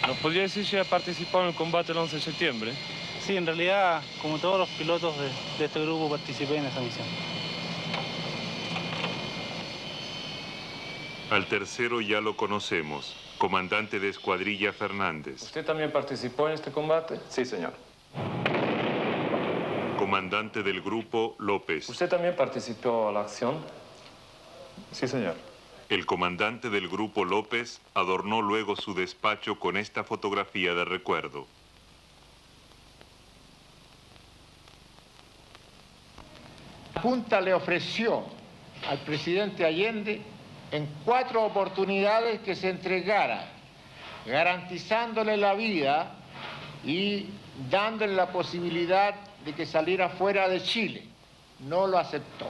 S3: ¿Nos podría decir si ha participado en el combate el 11 de septiembre?
S20: Sí, en realidad, como todos los pilotos de este grupo, participé en esa misión.
S1: Al tercero ya lo conocemos, comandante de escuadrilla Fernández.
S3: ¿Usted también participó en este combate?
S12: Sí, señor.
S1: Comandante del grupo López.
S3: ¿Usted también participó a la acción?
S12: Sí, señor.
S1: El comandante del grupo López adornó luego su despacho con esta fotografía de recuerdo.
S21: La Junta le ofreció al presidente Allende en 4 oportunidades que se entregara, garantizándole la vida y dándole la posibilidad de que saliera fuera de Chile. No lo aceptó.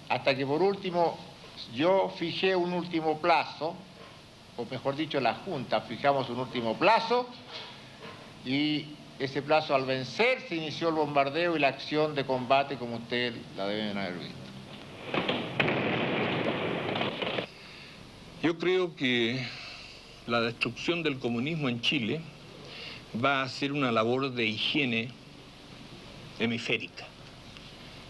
S21: Hasta que por último yo fijé un último plazo, o mejor dicho la Junta fijamos un último plazo, y ese plazo al vencer se inició el bombardeo y la acción de combate como ustedes la deben haber visto.
S10: Yo creo que la destrucción del comunismo en Chile va a ser una labor de higiene hemisférica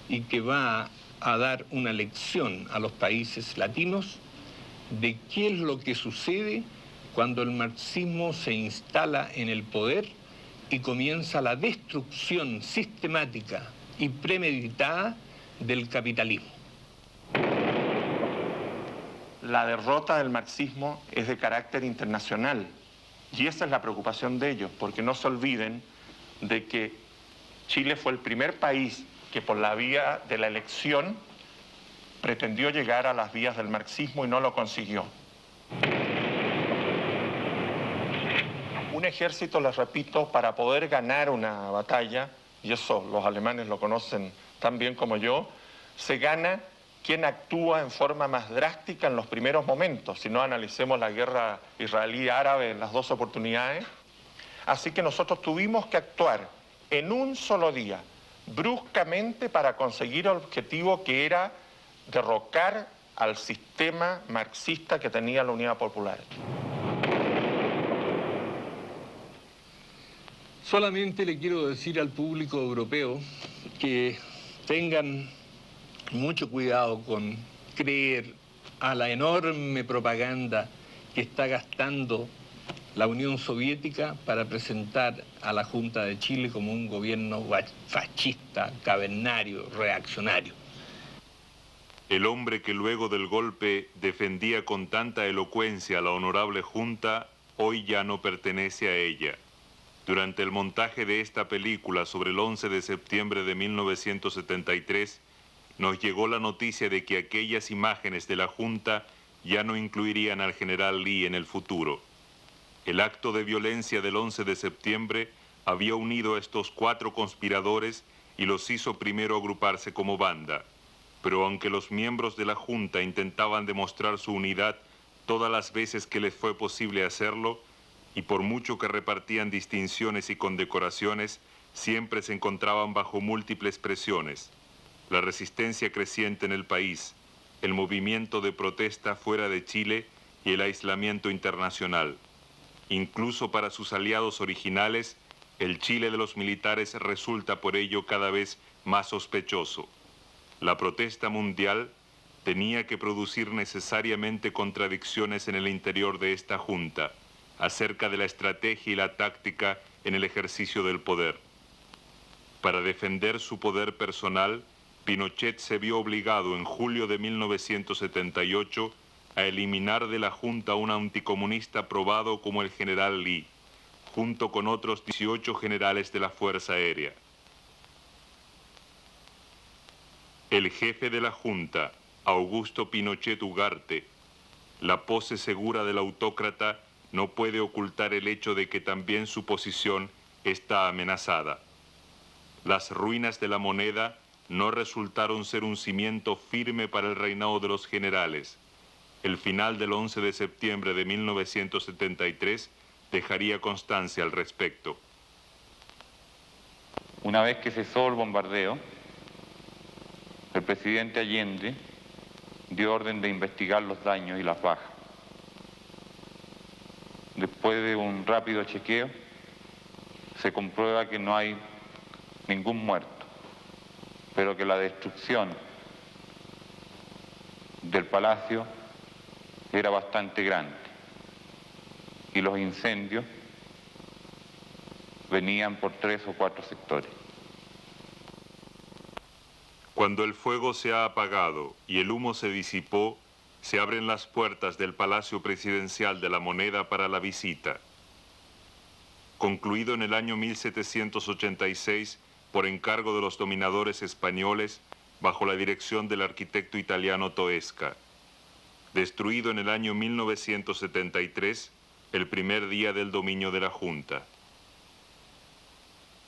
S10: y que va a dar una lección a los países latinos de qué es lo que sucede cuando el marxismo se instala en el poder y comienza la destrucción sistemática y premeditada del capitalismo.
S6: La derrota del marxismo es de carácter internacional y esa es la preocupación de ellos, porque no se olviden de que Chile fue el primer país que por la vía de la elección pretendió llegar a las vías del marxismo y no lo consiguió. Un ejército, les repito, para poder ganar una batalla, y eso los alemanes lo conocen tan bien como yo, se gana quien actúa en forma más drástica en los primeros momentos. Si no, analicemos la guerra israelí-árabe en las 2 oportunidades. Así que nosotros tuvimos que actuar en un solo día, bruscamente, para conseguir el objetivo que era derrocar al sistema marxista que tenía la Unidad Popular.
S10: Solamente le quiero decir al público europeo que tengan mucho cuidado con creer a la enorme propaganda que está gastando la Unión Soviética para presentar a la Junta de Chile como un gobierno fascista, cavernario, reaccionario.
S1: El hombre que luego del golpe defendía con tanta elocuencia a la honorable Junta, hoy ya no pertenece a ella. Durante el montaje de esta película sobre el 11 de septiembre de 1973, nos llegó la noticia de que aquellas imágenes de la Junta ya no incluirían al general Lee en el futuro. El acto de violencia del 11 de septiembre había unido a estos 4 conspiradores y los hizo primero agruparse como banda. pero aunque los miembros de la Junta intentaban demostrar su unidad todas las veces que les fue posible hacerlo, y por mucho que repartían distinciones y condecoraciones, siempre se encontraban bajo múltiples presiones. La resistencia creciente en el país, el movimiento de protesta fuera de Chile y el aislamiento internacional. Incluso para sus aliados originales, el Chile de los militares resulta por ello cada vez más sospechoso. La protesta mundial tenía que producir necesariamente contradicciones en el interior de esta Junta, acerca de la estrategia y la táctica en el ejercicio del poder. Para defender su poder personal, Pinochet se vio obligado en julio de 1978 a eliminar de la Junta a un anticomunista probado como el general Lee, junto con otros 18 generales de la Fuerza Aérea. El jefe de la Junta, Augusto Pinochet Ugarte, la pose segura del autócrata, no puede ocultar el hecho de que también su posición está amenazada. Las ruinas de la moneda no resultaron ser un cimiento firme para el reinado de los generales. El final del 11 de septiembre de 1973 dejaría constancia al respecto.
S2: Una vez que cesó el bombardeo, el presidente Allende dio orden de investigar los daños y las bajas. Después de un rápido chequeo, se comprueba que no hay ningún muerto, pero que la destrucción del palacio era bastante grande y los incendios venían por 3 o 4 sectores.
S1: Cuando el fuego se ha apagado y el humo se disipó, se abren las puertas del Palacio Presidencial de la Moneda para la visita. Concluido en el año 1786 por encargo de los dominadores españoles bajo la dirección del arquitecto italiano Toesca. Destruido en el año 1973, el primer día del dominio de la Junta.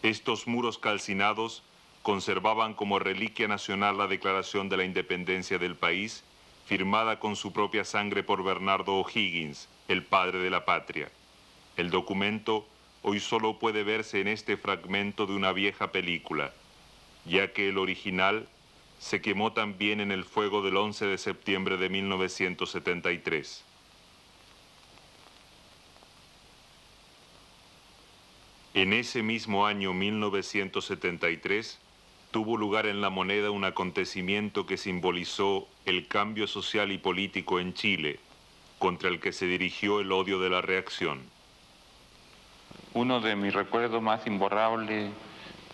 S1: Estos muros calcinados conservaban como reliquia nacional la declaración de la independencia del país, firmada con su propia sangre por Bernardo O'Higgins, el padre de la patria. El documento hoy solo puede verse en este fragmento de una vieja película, ya que el original se quemó también en el fuego del 11 de septiembre de 1973. En ese mismo año 1973, tuvo lugar en La Moneda un acontecimiento que simbolizó el cambio social y político en Chile, contra el que se dirigió el odio de la reacción.
S2: Uno de mis recuerdos más imborrables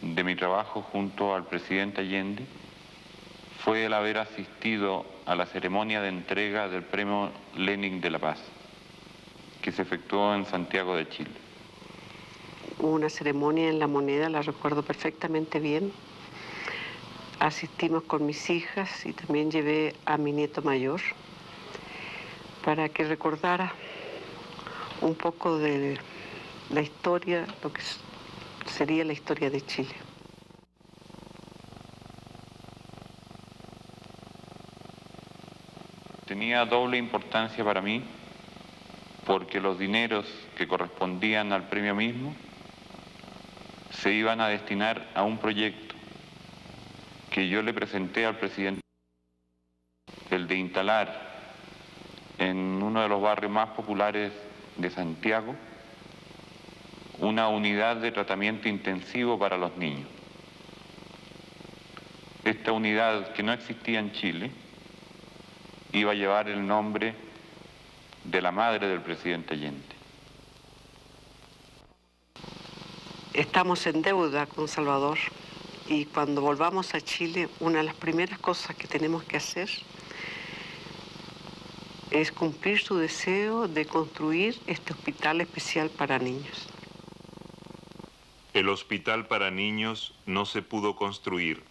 S2: de mi trabajo junto al presidente Allende fue el haber asistido a la ceremonia de entrega del Premio Lenin de la Paz, que se efectuó en Santiago de Chile.
S4: Hubo una ceremonia en La Moneda, la recuerdo perfectamente bien. Asistimos con mis hijas y también llevé a mi nieto mayor para que recordara un poco de la historia, lo que sería la historia de Chile.
S2: Tenía doble importancia para mí porque los dineros que correspondían al premio mismo se iban a destinar a un proyecto que yo le presenté al presidente, el de instalar en uno de los barrios más populares de Santiago una unidad de tratamiento intensivo para los niños. Esta unidad, que no existía en Chile, iba a llevar el nombre de la madre del presidente Allende.
S4: Estamos en deuda con Salvador y cuando volvamos a Chile, una de las primeras cosas que tenemos que hacer es cumplir su deseo de construir este hospital especial para niños.
S1: El hospital para niños no se pudo construir,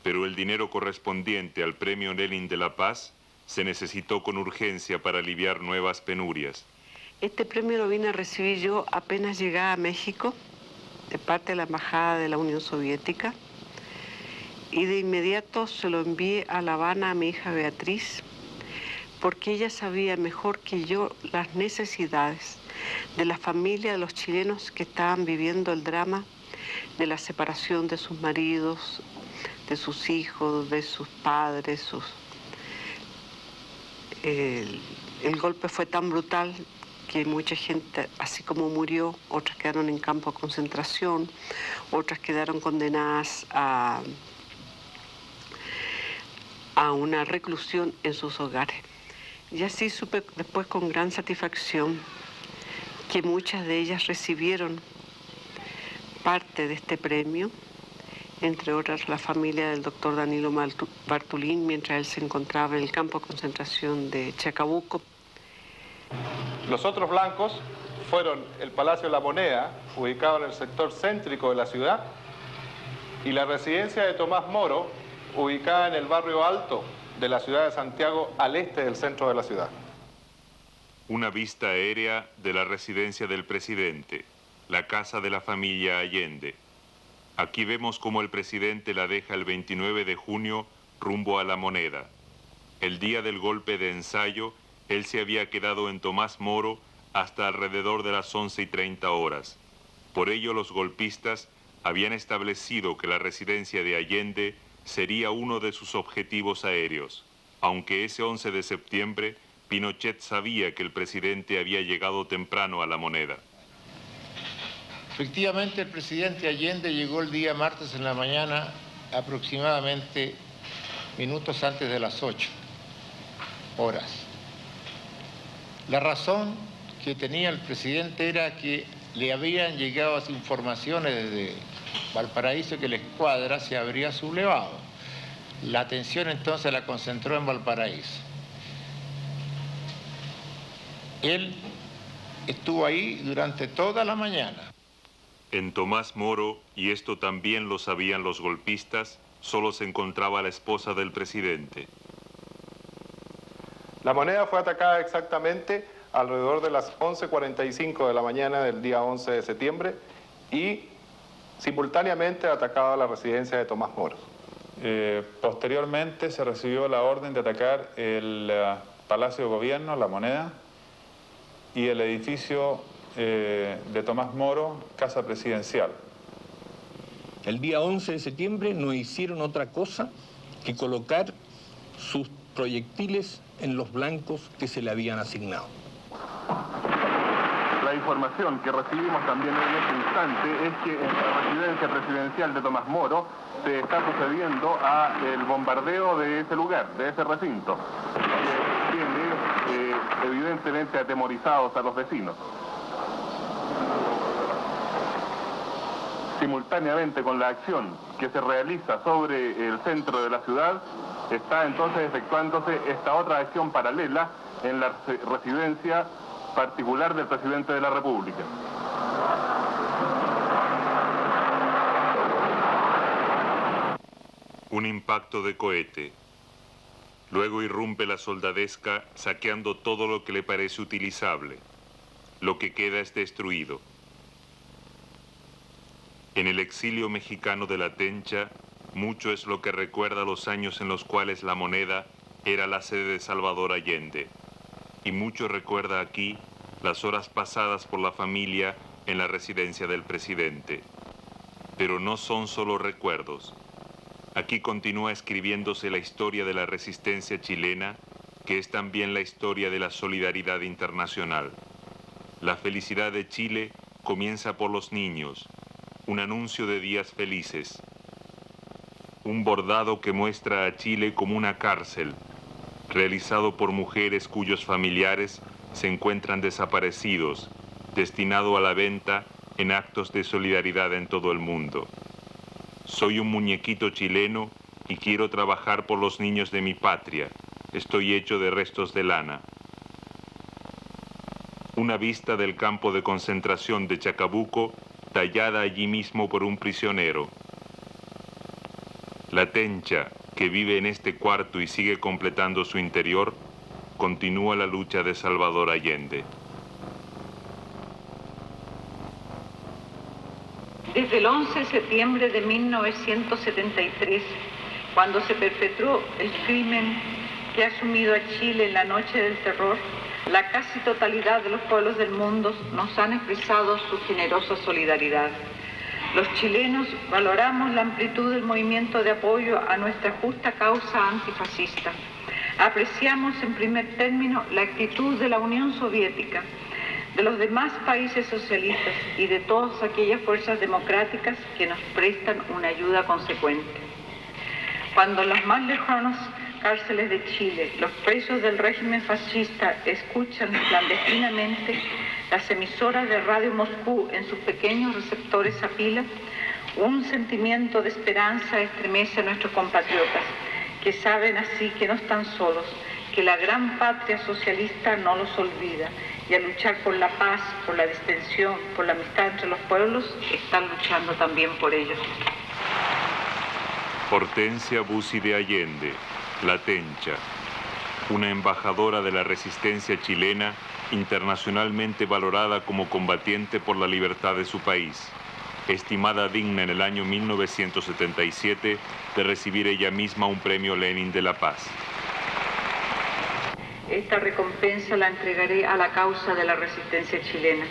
S1: pero el dinero correspondiente al Premio Lenin de la Paz se necesitó con urgencia para aliviar nuevas penurias.
S4: Este premio lo vine a recibir yo apenas llegué a México, de parte de la Embajada de la Unión Soviética, y de inmediato se lo envié a La Habana a mi hija Beatriz, porque ella sabía mejor que yo las necesidades de la familia de los chilenos que estaban viviendo el drama de la separación de sus maridos, de sus hijos, de sus padres. El golpe fue tan brutal que mucha gente, así como murió, otras quedaron en campo de concentración, otras quedaron condenadas a una reclusión en sus hogares. Y así supe después con gran satisfacción que muchas de ellas recibieron parte de este premio, entre otras la familia del doctor Danilo Bartolín, mientras él se encontraba en el campo de concentración de Chacabuco.
S12: Los otros blancos fueron el Palacio de la Moneda, ubicado en el sector céntrico de la ciudad, y la residencia de Tomás Moro, ubicada en el barrio alto de la ciudad de Santiago, al este del centro de la ciudad.
S1: Una vista aérea de la residencia del presidente, la casa de la familia Allende. Aquí vemos cómo el presidente la deja el 29 de junio rumbo a La Moneda. El día del golpe de ensayo, él se había quedado en Tomás Moro hasta alrededor de las 11:30 horas. Por ello, los golpistas habían establecido que la residencia de Allende sería uno de sus objetivos aéreos, aunque ese 11 de septiembre Pinochet sabía que el presidente había llegado temprano a La Moneda.
S21: Efectivamente, el presidente Allende llegó el día martes en la mañana, aproximadamente minutos antes de las 8 horas. La razón que tenía el presidente era que le habían llegado informaciones desde Valparaíso que la escuadra se habría sublevado. La atención entonces la concentró en Valparaíso. Él estuvo ahí durante toda la mañana.
S1: En Tomás Moro, y esto también lo sabían los golpistas, solo se encontraba la esposa del presidente.
S12: La Moneda fue atacada exactamente alrededor de las 11:45 de la mañana del día 11 de septiembre y simultáneamente atacada la residencia de Tomás Moro. Posteriormente se recibió la orden de atacar el Palacio de Gobierno, La Moneda, y el edificio de Tomás Moro, Casa Presidencial.
S10: El día 11 de septiembre no hicieron otra cosa que colocar sus proyectiles en los blancos que se le habían asignado.
S18: La información que recibimos también en este instante es que en la residencia presidencial de Tomás Moro se está procediendo a el bombardeo de ese lugar, de ese recinto, que tiene evidentemente atemorizados a los vecinos. Simultáneamente con la acción que se realiza sobre el centro de la ciudad, está entonces efectuándose esta otra acción paralela en la residencia particular del presidente de la República.
S1: Un impacto de cohete. Luego irrumpe la soldadesca saqueando todo lo que le parece utilizable. Lo que queda es destruido. En el exilio mexicano de La Tencha, mucho es lo que recuerda los años en los cuales La Moneda era la sede de Salvador Allende. Y mucho recuerda aquí las horas pasadas por la familia en la residencia del presidente. Pero no son solo recuerdos. Aquí continúa escribiéndose la historia de la resistencia chilena, que es también la historia de la solidaridad internacional. La felicidad de Chile comienza por los niños, un anuncio de días felices. Un bordado que muestra a Chile como una cárcel, realizado por mujeres cuyos familiares se encuentran desaparecidos, destinado a la venta en actos de solidaridad en todo el mundo. Soy un muñequito chileno y quiero trabajar por los niños de mi patria. Estoy hecho de restos de lana. Una vista del campo de concentración de Chacabuco, tallada allí mismo por un prisionero. La Tencha, que vive en este cuarto y sigue completando su interior, continúa la lucha de Salvador Allende.
S7: Desde el 11 de septiembre de 1973, Cuando se perpetró el crimen que ha sumido a Chile en la noche del terror, la casi totalidad de los pueblos del mundo nos han expresado su generosa solidaridad. Los chilenos valoramos la amplitud del movimiento de apoyo a nuestra justa causa antifascista. Apreciamos en primer término la actitud de la Unión Soviética, de los demás países socialistas y de todas aquellas fuerzas democráticas que nos prestan una ayuda consecuente. Cuando en las más lejanas cárceles de Chile, los presos del régimen fascista escuchan clandestinamente las emisoras de Radio Moscú en sus pequeños receptores a pila, un sentimiento de esperanza estremece a nuestros compatriotas, que saben así que no están solos, que la gran patria socialista no los olvida, y al luchar por la paz, por la distensión, por la amistad entre los pueblos, están luchando también por ellos.
S1: Hortensia Bussi de Allende, la Tencha, una embajadora de la resistencia chilena internacionalmente valorada como combatiente por la libertad de su país, estimada digna en el año 1977 de recibir ella misma un premio Lenin de la Paz.
S7: Esta recompensa la entregaré a la causa de la resistencia chilena.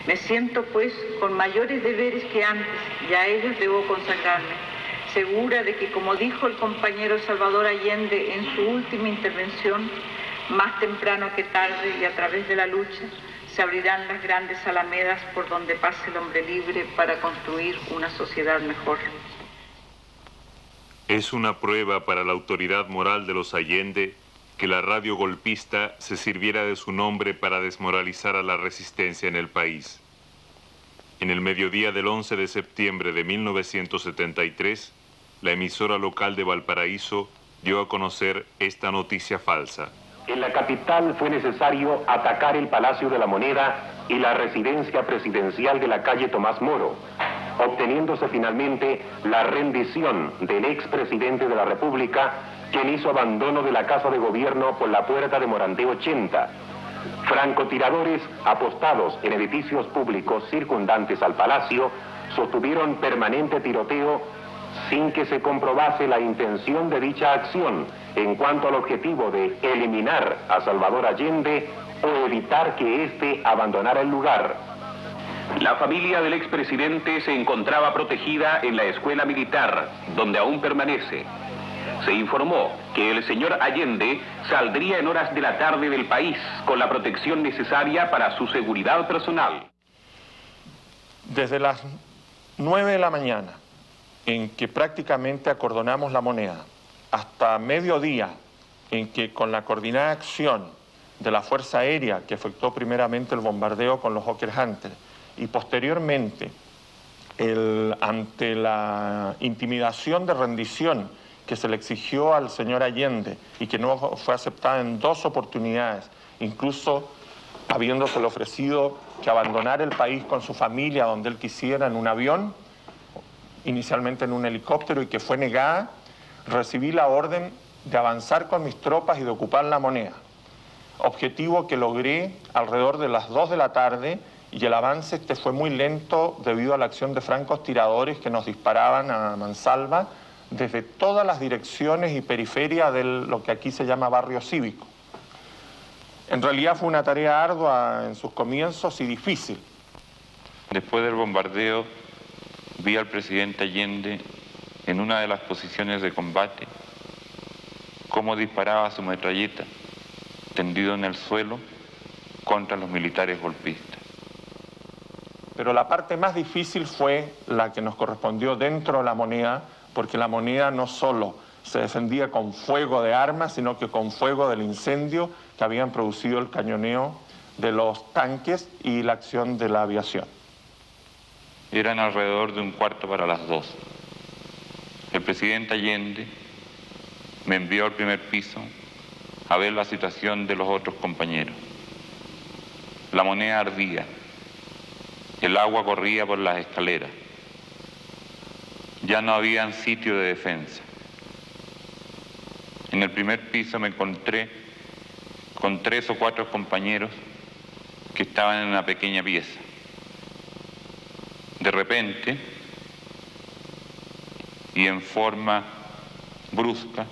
S7: Me siento, pues, con mayores deberes que antes, y a ellos debo consagrarme, segura de que, como dijo el compañero Salvador Allende en su última intervención, más temprano que tarde y a través de la lucha, se abrirán las grandes alamedas por donde pase el hombre libre para construir una sociedad mejor.
S1: Es una prueba para la autoridad moral de los Allende que la radio golpista se sirviera de su nombre para desmoralizar a la resistencia en el país. En el mediodía del 11 de septiembre de 1973, la emisora local de Valparaíso dio a conocer esta noticia falsa.
S22: En la capital fue necesario atacar el Palacio de la Moneda y la residencia presidencial de la calle Tomás Moro, obteniéndose finalmente la rendición del expresidente de la República, quien hizo abandono de la Casa de Gobierno por la puerta de Morandé 80. Francotiradores apostados en edificios públicos circundantes al palacio sostuvieron permanente tiroteo sin que se comprobase la intención de dicha acción en cuanto al objetivo de eliminar a Salvador Allende o evitar que éste abandonara el lugar.
S11: La familia del expresidente se encontraba protegida en la escuela militar, donde aún permanece. Se informó que el señor Allende saldría en horas de la tarde del país con la protección necesaria para su seguridad personal.
S6: Desde las 9 de la mañana, en que prácticamente acordonamos la Moneda, hasta mediodía, en que con la coordinada acción de la Fuerza Aérea, que efectuó primeramente el bombardeo con los Hawker Hunter, y posteriormente, ante la intimidación de rendición que se le exigió al señor Allende y que no fue aceptada en 2 oportunidades, incluso habiéndosele ofrecido que abandonara el país con su familia donde él quisiera en un avión, inicialmente en un helicóptero, y que fue negada, recibí la orden de avanzar con mis tropas y de ocupar la Moneda. Objetivo que logré alrededor de las 2 de la tarde, y el avance fue muy lento debido a la acción de francotiradores que nos disparaban a mansalva desde todas las direcciones y periferias de lo que aquí se llama barrio cívico. En realidad fue una tarea ardua en sus comienzos y difícil.
S2: Después del bombardeo, vi al presidente Allende en una de las posiciones de combate, cómo disparaba su metralleta, tendido en el suelo, contra los militares golpistas.
S6: Pero la parte más difícil fue la que nos correspondió dentro de la Moneda, porque la Moneda no solo se defendía con fuego de armas, sino que con fuego del incendio que habían producido el cañoneo de los tanques y la acción de la aviación.
S2: Eran alrededor de 1:15 El presidente Allende me envió al primer piso a ver la situación de los otros compañeros. La Moneda ardía, el agua corría por las escaleras, ya no había sitio de defensa. En el primer piso me encontré con 3 o 4 compañeros que estaban en una pequeña pieza. De repente, y en forma brusca,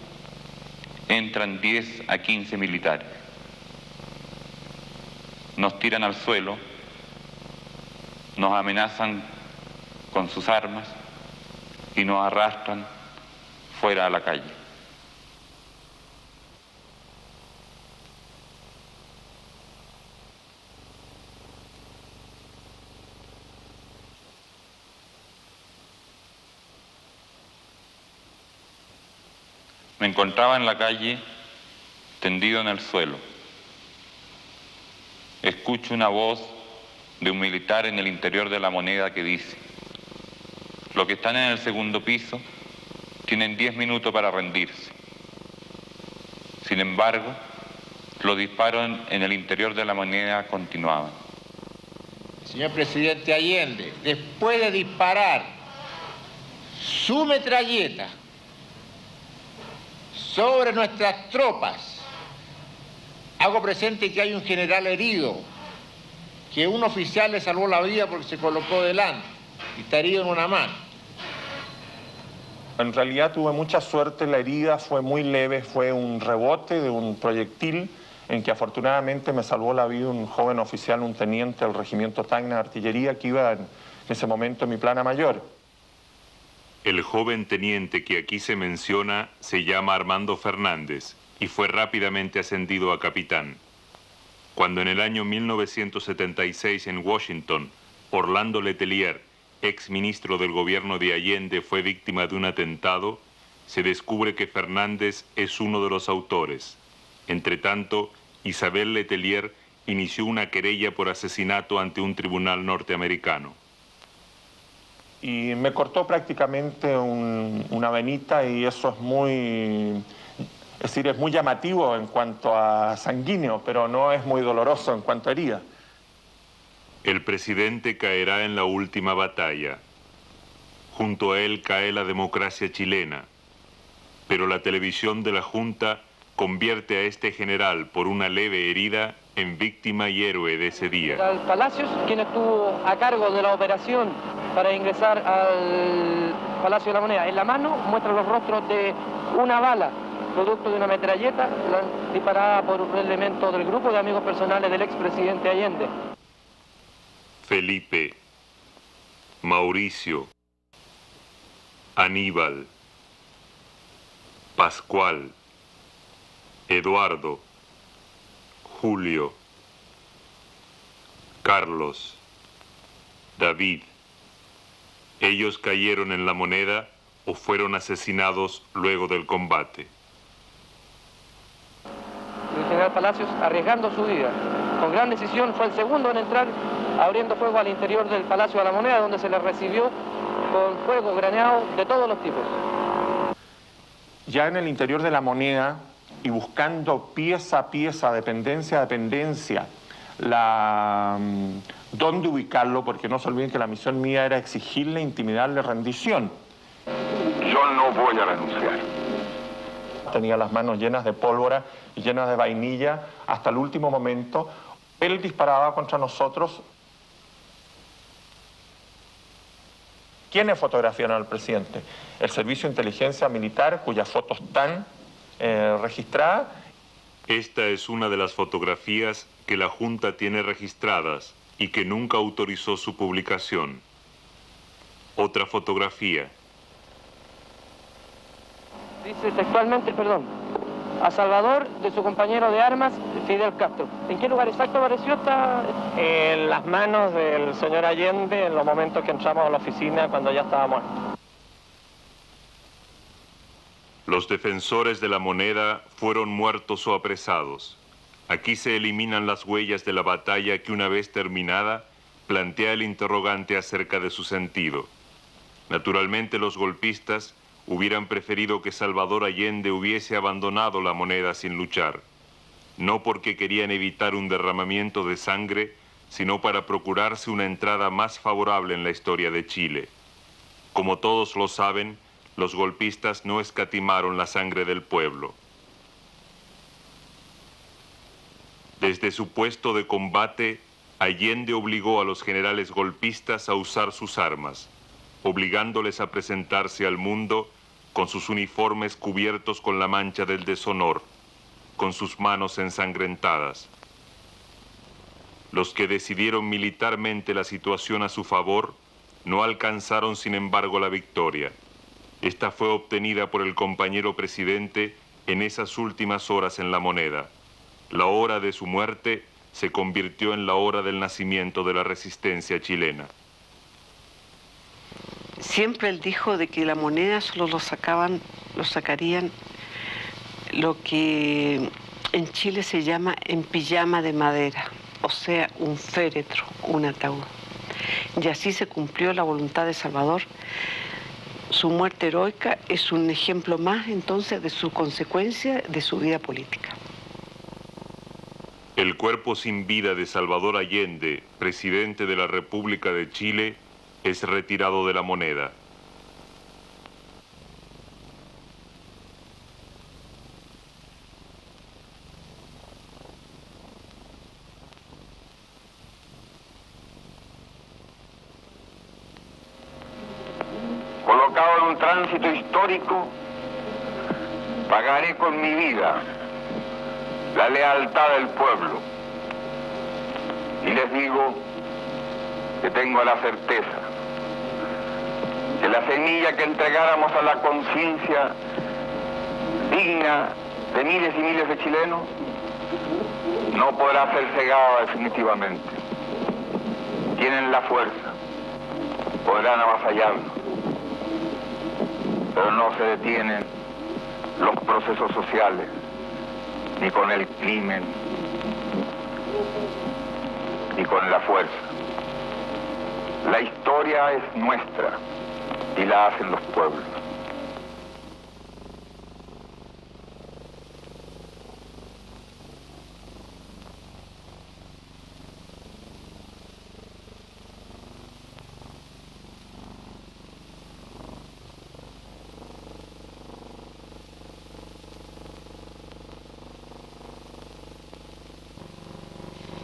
S2: entran 10 a 15 militares. Nos tiran al suelo, nos amenazan con sus armas y nos arrastran fuera a la calle. Me encontraba en la calle, tendido en el suelo. Escucho una voz de un militar en el interior de La Moneda que dice: los que están en el segundo piso tienen 10 minutos para rendirse. Sin embargo, los disparos en el interior de La Moneda continuaban.
S21: Señor presidente Allende, después de disparar su metralleta sobre nuestras tropas, hago presente que hay un general herido, que un oficial le salvó la vida porque se colocó delante y está herido en una mano.
S6: En realidad tuve mucha suerte, la herida fue muy leve, fue un rebote de un proyectil en que afortunadamente me salvó la vida un joven oficial, un teniente del regimiento Tacna de Artillería que iba en ese momento en mi plana mayor.
S1: El joven teniente que aquí se menciona se llama Armando Fernández y fue rápidamente ascendido a capitán. Cuando en el año 1976 en Washington, Orlando Letelier, ex ministro del gobierno de Allende, fue víctima de un atentado, se descubre que Fernández es uno de los autores. Entretanto, Isabel Letelier inició una querella por asesinato ante un tribunal norteamericano.
S6: Y me cortó prácticamente una venita y eso es muy llamativo en cuanto a sanguíneo, pero no es muy doloroso en cuanto a herida.
S1: El presidente caerá en la última batalla. Junto a él cae la democracia chilena, pero la televisión de la Junta convierte a este general por una leve herida en víctima y héroe de ese día.
S9: Palacios, quien estuvo a cargo de la operación para ingresar al Palacio de la Moneda. En la mano muestra los rostros de una bala, producto de una metralleta disparada por un elemento del grupo de amigos personales del expresidente Allende.
S1: Felipe, Mauricio, Aníbal, Pascual, Eduardo, Julio, Carlos, David. Ellos cayeron en La Moneda o fueron asesinados luego del combate.
S9: El general Palacios, arriesgando su vida, con gran decisión, fue el segundo en entrar, abriendo fuego al interior del Palacio de la Moneda, donde se le recibió con fuego graneado de todos los tipos.
S6: Ya en el interior de La Moneda, y buscando pieza a pieza, dependencia a dependencia, dónde ubicarlo, porque no se olviden que la misión mía era exigirle, intimidarle rendición.
S5: Yo no voy a renunciar.
S6: Tenía las manos llenas de pólvora y llenas de vainilla hasta el último momento. Él disparaba contra nosotros. ¿Quiénes fotografiaron al presidente? El Servicio de Inteligencia Militar, cuyas fotos están registradas.
S1: Esta es una de las fotografías que la Junta tiene registradas y que nunca autorizó su publicación. Otra fotografía.
S9: Dice textualmente, a Salvador de su compañero de armas, Fidel Castro. ¿En qué lugar exacto apareció esta? En las manos del señor Allende en los momentos que entramos a la oficina cuando ya estaba muerto.
S1: Los defensores de La Moneda fueron muertos o apresados. Aquí se eliminan las huellas de la batalla que, una vez terminada, plantea el interrogante acerca de su sentido. Naturalmente, los golpistas hubieran preferido que Salvador Allende hubiese abandonado La Moneda sin luchar, no porque querían evitar un derramamiento de sangre, sino para procurarse una entrada más favorable en la historia de Chile. Como todos lo saben, los golpistas no escatimaron la sangre del pueblo. Desde su puesto de combate, Allende obligó a los generales golpistas a usar sus armas, obligándoles a presentarse al mundo con sus uniformes cubiertos con la mancha del deshonor, con sus manos ensangrentadas. Los que decidieron militarmente la situación a su favor no alcanzaron, sin embargo, la victoria. Esta fue obtenida por el compañero presidente en esas últimas horas en La Moneda. La hora de su muerte se convirtió en la hora del nacimiento de la resistencia chilena.
S4: Siempre él dijo de que La Moneda solo lo sacarían lo que en Chile se llama en pijama de madera, o sea, un féretro, un ataúd. Y así se cumplió la voluntad de Salvador. Su muerte heroica es un ejemplo más, entonces, de su consecuencia de su vida política.
S1: El cuerpo sin vida de Salvador Allende, presidente de la República de Chile, es retirado de La Moneda.
S5: Colocado en un tránsito histórico, pagaré con mi vida la lealtad del pueblo. Y les digo que tengo la certeza que la semilla que entregáramos a la conciencia digna de miles y miles de chilenos no podrá ser cegada definitivamente. Tienen la fuerza, podrán avasallarnos, pero no se detienen los procesos sociales, ni con el crimen, ni con la fuerza. La historia es nuestra y la hacen los pueblos.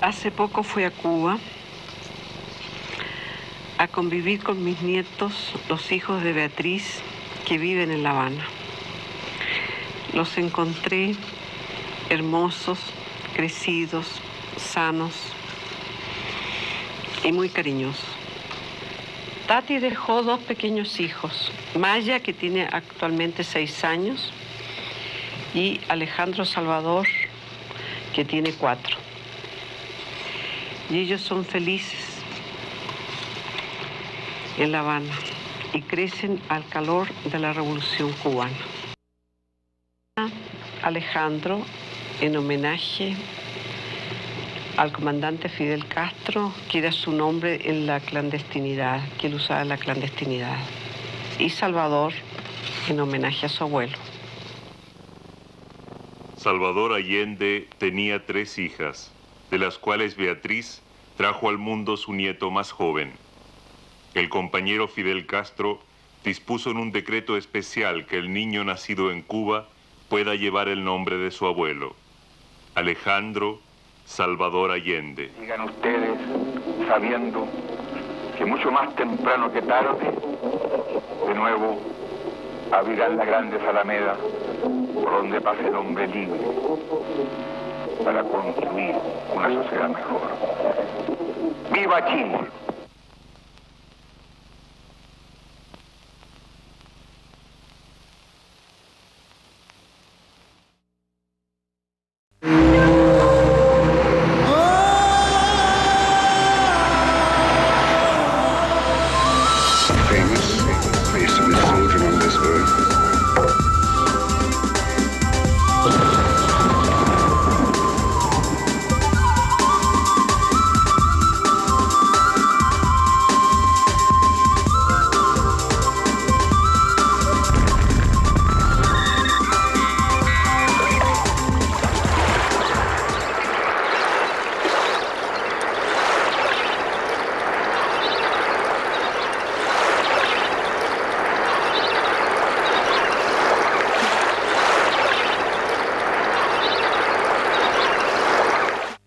S4: Hace poco fui a Cuba a convivir con mis nietos, los hijos de Beatriz, que viven en La Habana. Los encontré hermosos, crecidos, sanos y muy cariñosos. Tati dejó 2 pequeños hijos, Maya, que tiene actualmente 6 años, y Alejandro Salvador, que tiene 4. Y ellos son felices en La Habana y crecen al calor de la Revolución Cubana. Alejandro, en homenaje al comandante Fidel Castro, que era su nombre en la clandestinidad, que él usaba en la clandestinidad. Y Salvador, en homenaje a su abuelo.
S1: Salvador Allende tenía 3 hijas, de las cuales Beatriz trajo al mundo su nieto más joven. El compañero Fidel Castro dispuso en un decreto especial que el niño nacido en Cuba pueda llevar el nombre de su abuelo, Alejandro Salvador Allende.
S5: Digan ustedes, sabiendo que mucho más temprano que tarde, de nuevo abrirán las grandes alamedas por donde pase el hombre libre para construir una sociedad mejor. ¡Viva Chile!